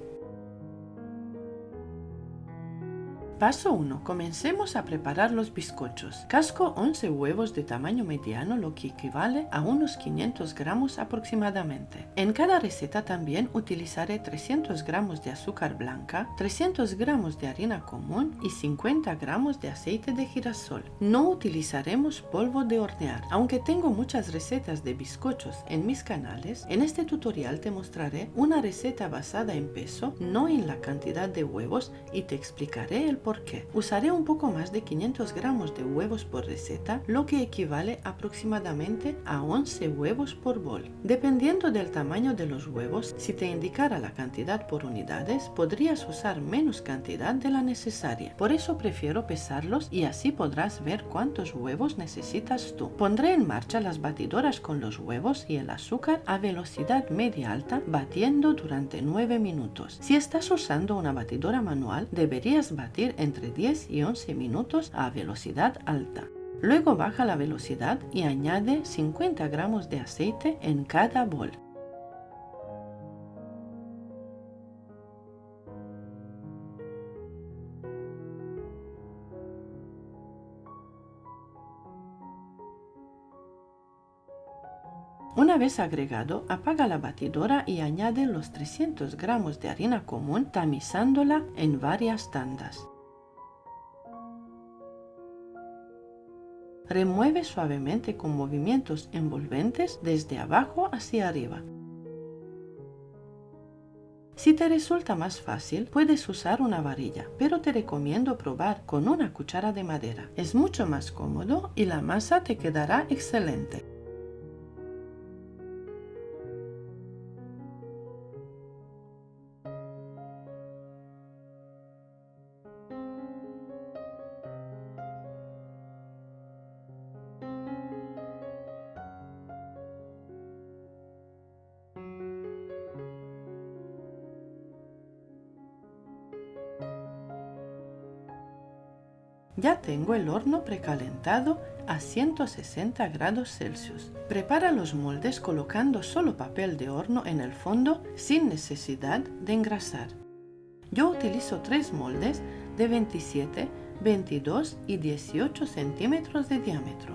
Speaker 1: Paso 1. Comencemos a preparar los bizcochos. Casco 11 huevos de tamaño mediano, lo que equivale a unos 500 gramos aproximadamente. En cada receta también utilizaré 300 gramos de azúcar blanca, 300 gramos de harina común y 50 gramos de aceite de girasol. No utilizaremos polvo de hornear. Aunque tengo muchas recetas de bizcochos en mis canales, en este tutorial te mostraré una receta basada en peso, no en la cantidad de huevos, y te explicaré el por qué. Usaré un poco más de 500 gramos de huevos por receta, lo que equivale aproximadamente a 11 huevos por bol. Dependiendo del tamaño de los huevos, si te indicara la cantidad por unidades, podrías usar menos cantidad de la necesaria. Por eso prefiero pesarlos y así podrás ver cuántos huevos necesitas tú. Pondré en marcha las batidoras con los huevos y el azúcar a velocidad media-alta, batiendo durante 9 minutos. Si estás usando una batidora manual, deberías batir entre 10 y 11 minutos a velocidad alta. Luego baja la velocidad y añade 50 gramos de aceite en cada bol. Una vez agregado, apaga la batidora y añade los 300 gramos de harina común, tamizándola en varias tandas. Remueve suavemente con movimientos envolventes desde abajo hacia arriba. Si te resulta más fácil, puedes usar una varilla, pero te recomiendo probar con una cuchara de madera. Es mucho más cómodo y la masa te quedará excelente. Ya tengo el horno precalentado a 160 grados Celsius. Prepara los moldes colocando solo papel de horno en el fondo sin necesidad de engrasar. Yo utilizo 3 moldes de 27, 22 y 18 centímetros de diámetro.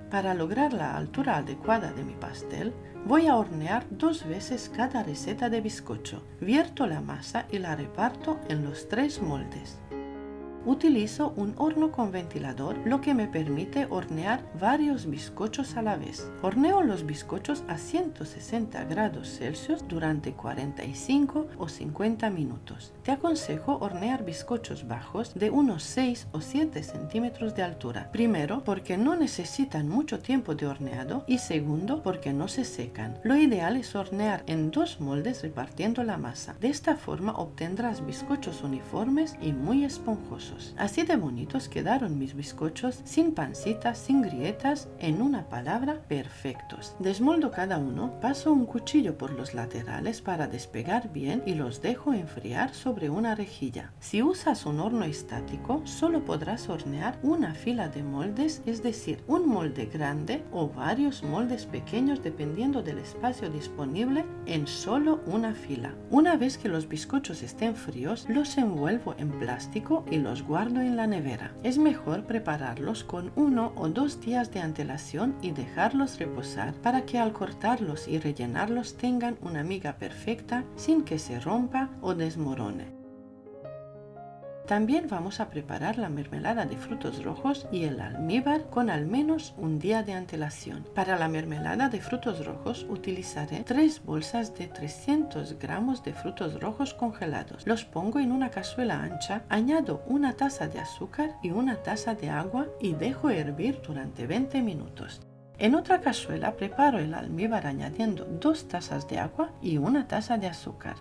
Speaker 1: Para lograr la altura adecuada de mi pastel, voy a hornear 2 veces cada receta de bizcocho. Vierto la masa y la reparto en los 3 moldes. Utilizo un horno con ventilador, lo que me permite hornear varios bizcochos a la vez. Horneo los bizcochos a 160 grados Celsius durante 45 o 50 minutos. Te aconsejo hornear bizcochos bajos de unos 6 o 7 centímetros de altura. Primero, porque no necesitan mucho tiempo de horneado y segundo, porque no se secan. Lo ideal es hornear en 2 moldes repartiendo la masa. De esta forma obtendrás bizcochos uniformes y muy esponjosos. Así de bonitos quedaron mis bizcochos, sin pancitas, sin grietas, en una palabra, perfectos. Desmoldo cada uno, paso un cuchillo por los laterales para despegar bien y los dejo enfriar sobre una rejilla. Si usas un horno estático, solo podrás hornear una fila de moldes, es decir, un molde grande o varios moldes pequeños dependiendo del espacio disponible en solo una fila. Una vez que los bizcochos estén fríos, los envuelvo en plástico y los guardo en la nevera. Es mejor prepararlos con 1 o 2 días de antelación y dejarlos reposar para que al cortarlos y rellenarlos tengan una miga perfecta sin que se rompa o desmorone. También vamos a preparar la mermelada de frutos rojos y el almíbar con al menos un día de antelación. Para la mermelada de frutos rojos utilizaré 3 bolsas de 300 gramos de frutos rojos congelados. Los pongo en una cazuela ancha, añado una taza de azúcar y una taza de agua y dejo hervir durante 20 minutos. En otra cazuela preparo el almíbar añadiendo 2 tazas de agua y una taza de azúcar.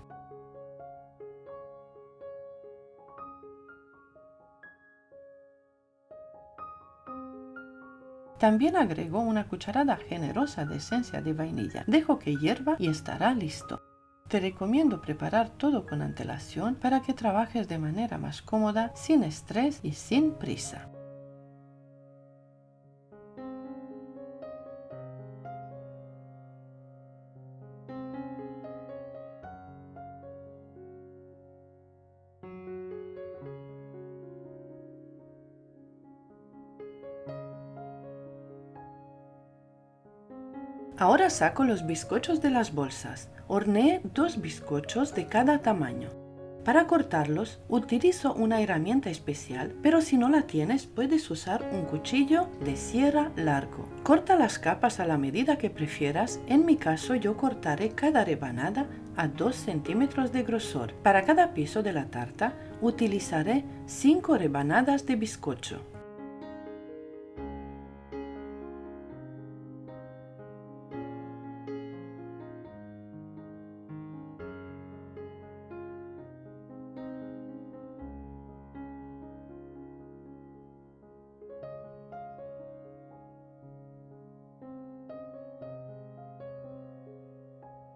Speaker 1: También agrego una cucharada generosa de esencia de vainilla. Dejo que hierva y estará listo. Te recomiendo preparar todo con antelación para que trabajes de manera más cómoda, sin estrés y sin prisa. Ahora saco los bizcochos de las bolsas. Horneé 2 bizcochos de cada tamaño. Para cortarlos utilizo una herramienta especial, pero si no la tienes puedes usar un cuchillo de sierra largo. Corta las capas a la medida que prefieras. En mi caso yo cortaré cada rebanada a 2 centímetros de grosor. Para cada piso de la tarta utilizaré 5 rebanadas de bizcocho.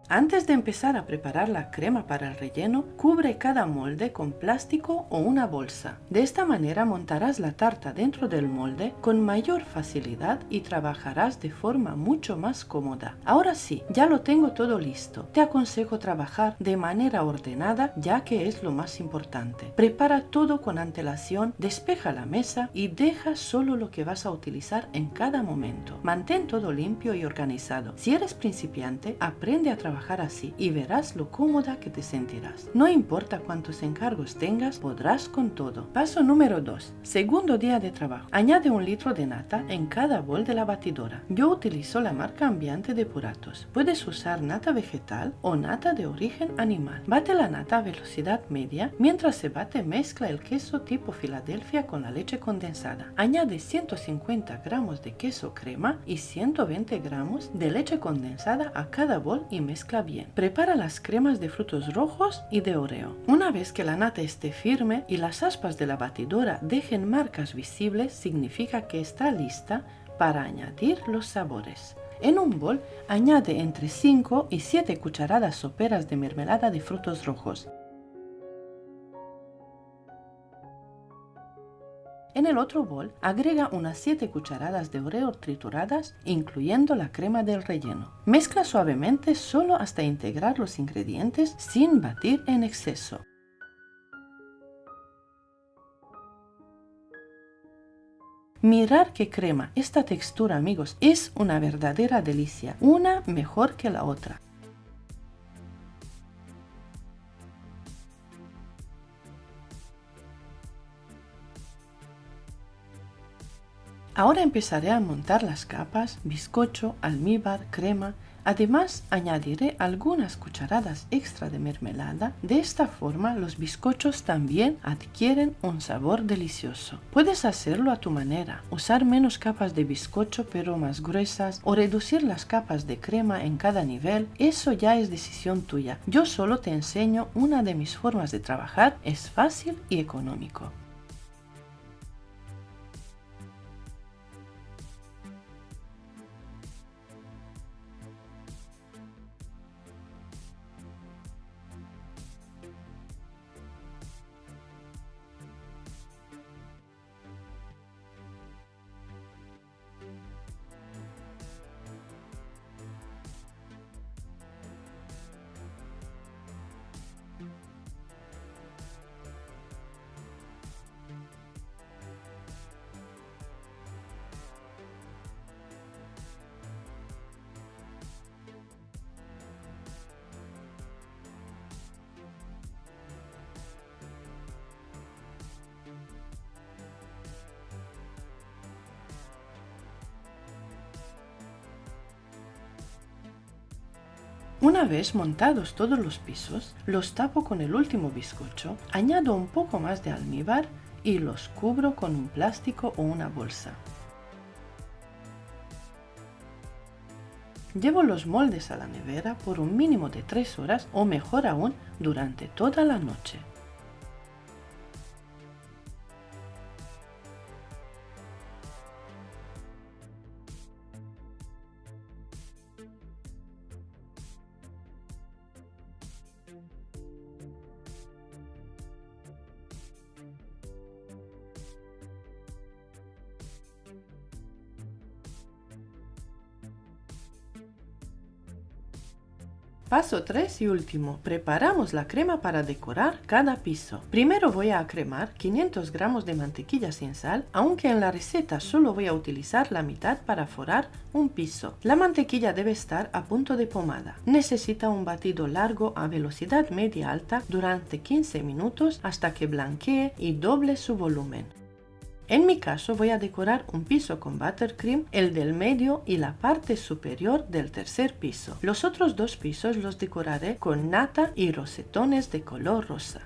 Speaker 1: Antes de empezar a preparar la crema para el relleno, cubre cada molde con plástico o una bolsa. De esta manera montarás la tarta dentro del molde con mayor facilidad y trabajarás de forma mucho más cómoda. Ahora sí, ya lo tengo todo listo. Te aconsejo trabajar de manera ordenada, ya que es lo más importante. Prepara todo con antelación, despeja la mesa y deja solo lo que vas a utilizar en cada momento. Mantén todo limpio y organizado. Si eres principiante, aprende a trabajar así y verás lo cómoda que te sentirás. No importa cuántos encargos tengas, podrás con todo. Paso número 2. Segundo día de trabajo. Añade 1 litro de nata en cada bol de la batidora. Yo utilizo la marca Ambiente de Puratos. Puedes usar nata vegetal o nata de origen animal. Bate la nata a velocidad media. Mientras se bate, mezcla el queso tipo Filadelfia con la leche condensada. Añade 150 gramos de queso crema y 120 gramos de leche condensada a cada bol y mezcla bien. Prepara las cremas de frutos rojos y de Oreo. Una vez que la nata esté firme y las aspas de la batidora dejen marcas visibles, significa que está lista para añadir los sabores. En un bol, añade entre 5 y 7 cucharadas soperas de mermelada de frutos rojos. En el otro bol, agrega unas 7 cucharadas de oreo trituradas, incluyendo la crema del relleno. Mezcla suavemente solo hasta integrar los ingredientes sin batir en exceso. Mirar qué crema, esta textura, amigos, es una verdadera delicia, una mejor que la otra. Ahora empezaré a montar las capas, bizcocho, almíbar, crema. Además, añadiré algunas cucharadas extra de mermelada. De esta forma, los bizcochos también adquieren un sabor delicioso. Puedes hacerlo a tu manera, usar menos capas de bizcocho pero más gruesas o reducir las capas de crema en cada nivel. Eso ya es decisión tuya. Yo solo te enseño una de mis formas de trabajar. Es fácil y económico. Una vez montados todos los pisos, los tapo con el último bizcocho, añado un poco más de almíbar y los cubro con un plástico o una bolsa. Llevo los moldes a la nevera por un mínimo de 3 horas o mejor aún durante toda la noche. Paso 3 y último, preparamos la crema para decorar cada piso. Primero voy a cremar 500 gramos de mantequilla sin sal, aunque en la receta solo voy a utilizar la mitad para forrar un piso. La mantequilla debe estar a punto de pomada. Necesita un batido largo a velocidad media alta durante 15 minutos hasta que blanquee y doble su volumen. En mi caso voy a decorar un piso con buttercream, el del medio y la parte superior del tercer piso. Los otros 2 pisos los decoraré con nata y rosetones de color rosa.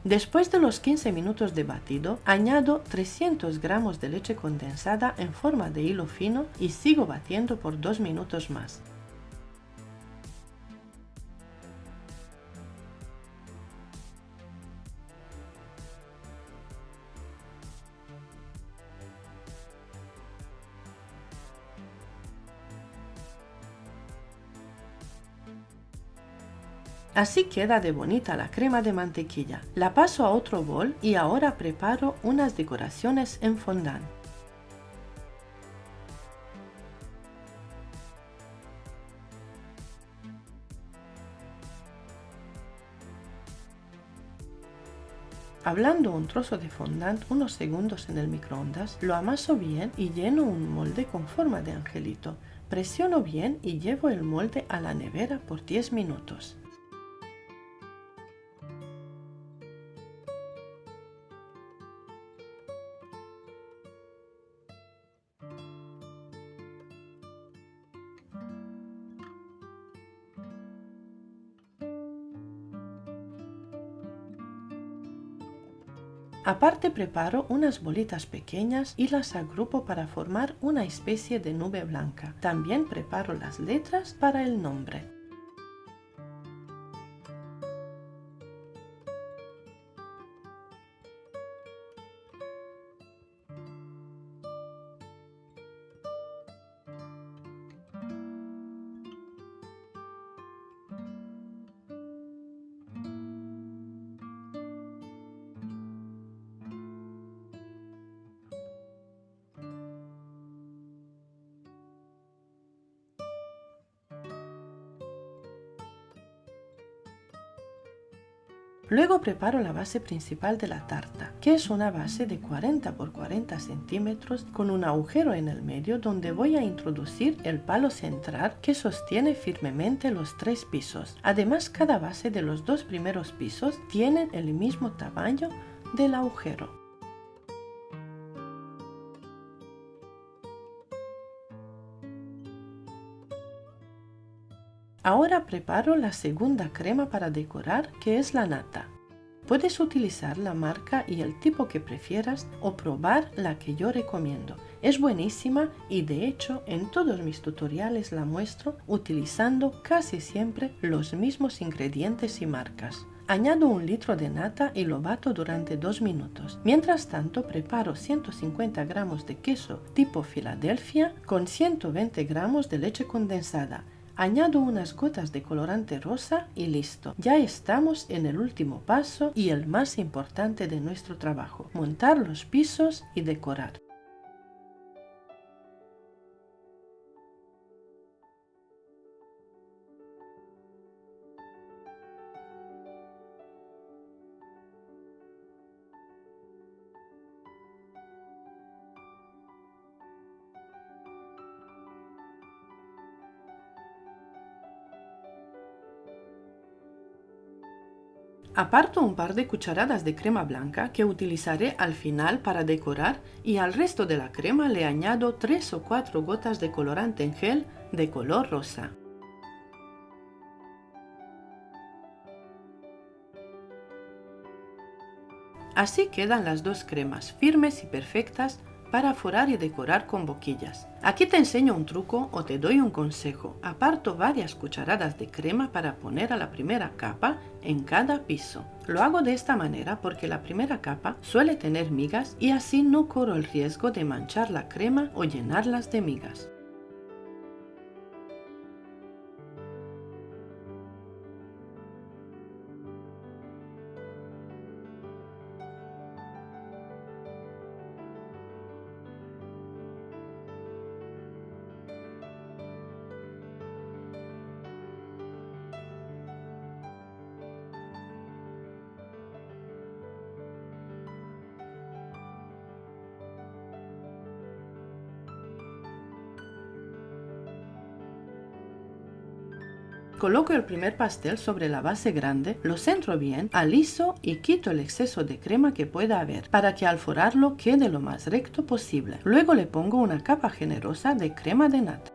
Speaker 1: Después de los 15 minutos de batido, añado 300 gramos de leche condensada en forma de hilo fino y sigo batiendo por 2 minutos más. Así queda de bonita la crema de mantequilla. La paso a otro bol y ahora preparo unas decoraciones en fondant. Ablando un trozo de fondant unos segundos en el microondas, lo amaso bien y lleno un molde con forma de angelito. Presiono bien y llevo el molde a la nevera por 10 minutos. Aparte preparo unas bolitas pequeñas y las agrupo para formar una especie de nube blanca. También preparo las letras para el nombre. Luego preparo la base principal de la tarta, que es una base de 40 por 40 centímetros con un agujero en el medio donde voy a introducir el palo central que sostiene firmemente los 3 pisos. Además, cada base de los 2 primeros pisos tienen el mismo tamaño del agujero. Ahora preparo la segunda crema para decorar, que es la nata. Puedes utilizar la marca y el tipo que prefieras o probar la que yo recomiendo. Es buenísima y de hecho en todos mis tutoriales la muestro utilizando casi siempre los mismos ingredientes y marcas. Añado 1 litro de nata y lo bato durante 2 minutos. Mientras tanto preparo 150 gramos de queso tipo Filadelfia con 120 gramos de leche condensada. Añado unas gotas de colorante rosa y listo. Ya estamos en el último paso y el más importante de nuestro trabajo: montar los pisos y decorar. Aparto un par de cucharadas de crema blanca que utilizaré al final para decorar y al resto de la crema le añado 3 o 4 gotas de colorante en gel de color rosa. Así quedan las dos cremas firmes y perfectas para forrar y decorar con boquillas. Aquí te enseño un truco o te doy un consejo. Aparto varias cucharadas de crema para poner a la primera capa en cada piso. Lo hago de esta manera porque la primera capa suele tener migas y así no corro el riesgo de manchar la crema o llenarlas de migas. Coloco el primer pastel sobre la base grande, lo centro bien, aliso y quito el exceso de crema que pueda haber para que al forrarlo quede lo más recto posible. Luego le pongo una capa generosa de crema de nata.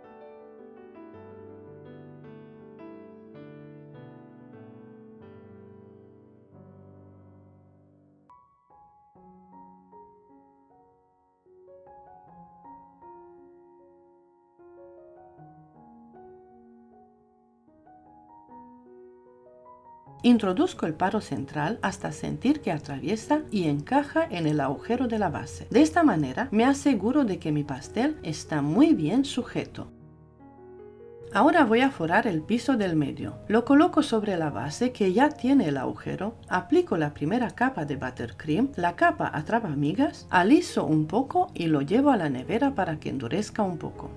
Speaker 1: Introduzco el palo central hasta sentir que atraviesa y encaja en el agujero de la base. De esta manera me aseguro de que mi pastel está muy bien sujeto. Ahora voy a forrar el piso del medio. Lo coloco sobre la base que ya tiene el agujero, aplico la primera capa de buttercream, la capa atrapa migas, aliso un poco y lo llevo a la nevera para que endurezca un poco.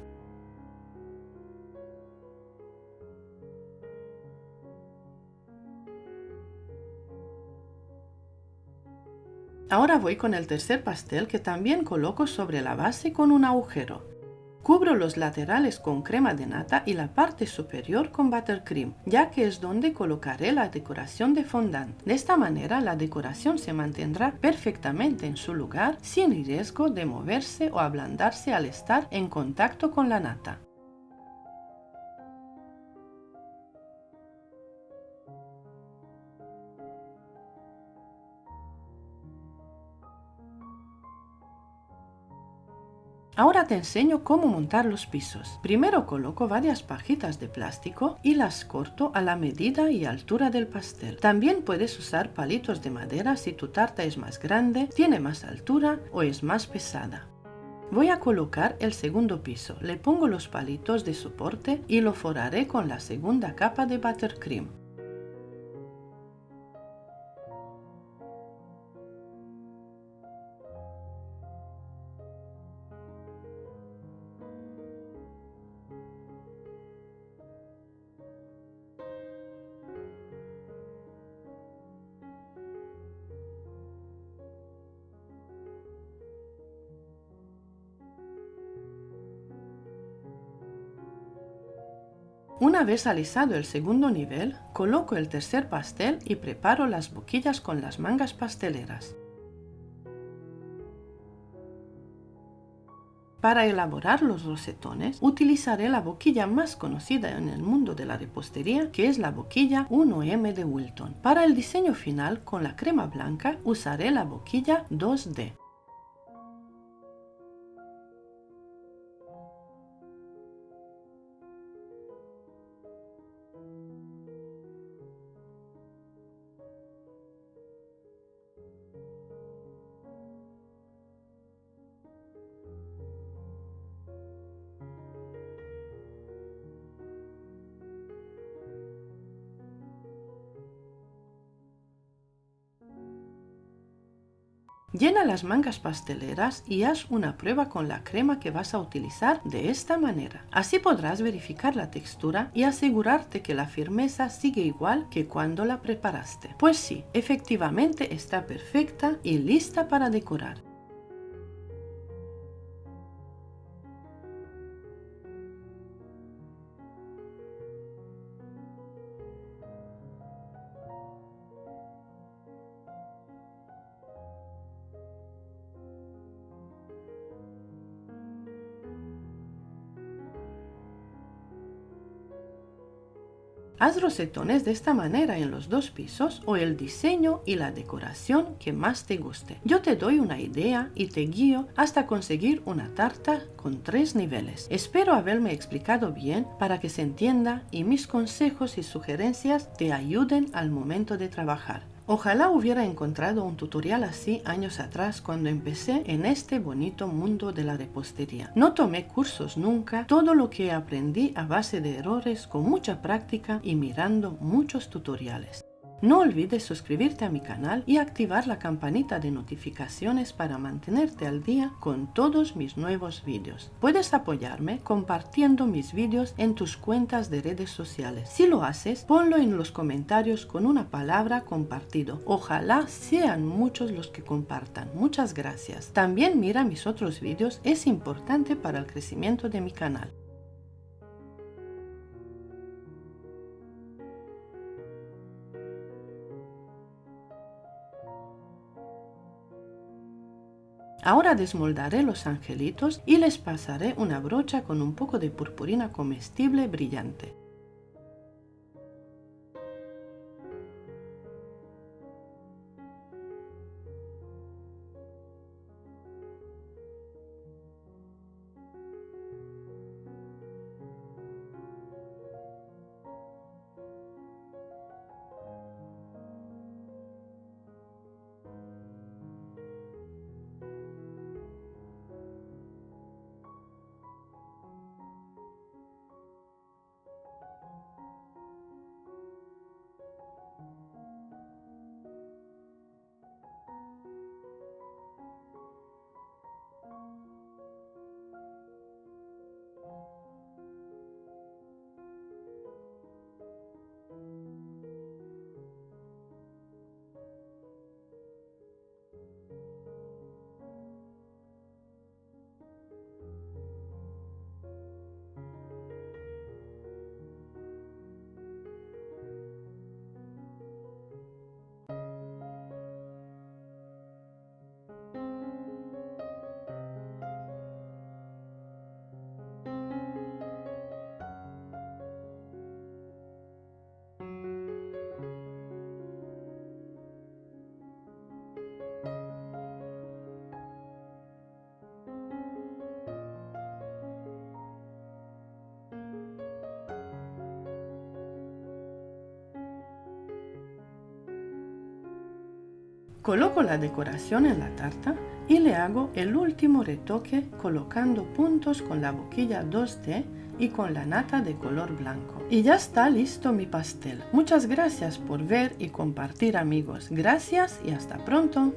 Speaker 1: Ahora voy con el tercer pastel que también coloco sobre la base con un agujero. Cubro los laterales con crema de nata y la parte superior con buttercream, ya que es donde colocaré la decoración de fondant. De esta manera la decoración se mantendrá perfectamente en su lugar sin riesgo de moverse o ablandarse al estar en contacto con la nata. Ahora te enseño cómo montar los pisos. Primero coloco varias pajitas de plástico y las corto a la medida y altura del pastel. También puedes usar palitos de madera si tu tarta es más grande, tiene más altura o es más pesada. Voy a colocar el segundo piso, le pongo los palitos de soporte y lo forraré con la segunda capa de buttercream. Una vez alisado el segundo nivel, coloco el tercer pastel y preparo las boquillas con las mangas pasteleras. Para elaborar los rosetones, utilizaré la boquilla más conocida en el mundo de la repostería, que es la boquilla 1M de Wilton. Para el diseño final, con la crema blanca, usaré la boquilla 2D. Llena las mangas pasteleras y haz una prueba con la crema que vas a utilizar de esta manera. Así podrás verificar la textura y asegurarte que la firmeza sigue igual que cuando la preparaste. Pues sí, efectivamente está perfecta y lista para decorar. Haz rosetones de esta manera en los dos pisos o el diseño y la decoración que más te guste. Yo te doy una idea y te guío hasta conseguir una tarta con 3 niveles. Espero haberme explicado bien para que se entienda y mis consejos y sugerencias te ayuden al momento de trabajar. Ojalá hubiera encontrado un tutorial así años atrás cuando empecé en este bonito mundo de la repostería. No tomé cursos nunca, todo lo que aprendí a base de errores con mucha práctica y mirando muchos tutoriales. No olvides suscribirte a mi canal y activar la campanita de notificaciones para mantenerte al día con todos mis nuevos vídeos. Puedes apoyarme compartiendo mis vídeos en tus cuentas de redes sociales. Si lo haces, ponlo en los comentarios con una palabra compartido. Ojalá sean muchos los que compartan. Muchas gracias. También mira mis otros vídeos, es importante para el crecimiento de mi canal. Ahora desmoldaré los angelitos y les pasaré una brocha con un poco de purpurina comestible brillante. Coloco la decoración en la tarta y le hago el último retoque colocando puntos con la boquilla 2D y con la nata de color blanco. Y ya está listo mi pastel. Muchas gracias por ver y compartir, amigos. Gracias y hasta pronto.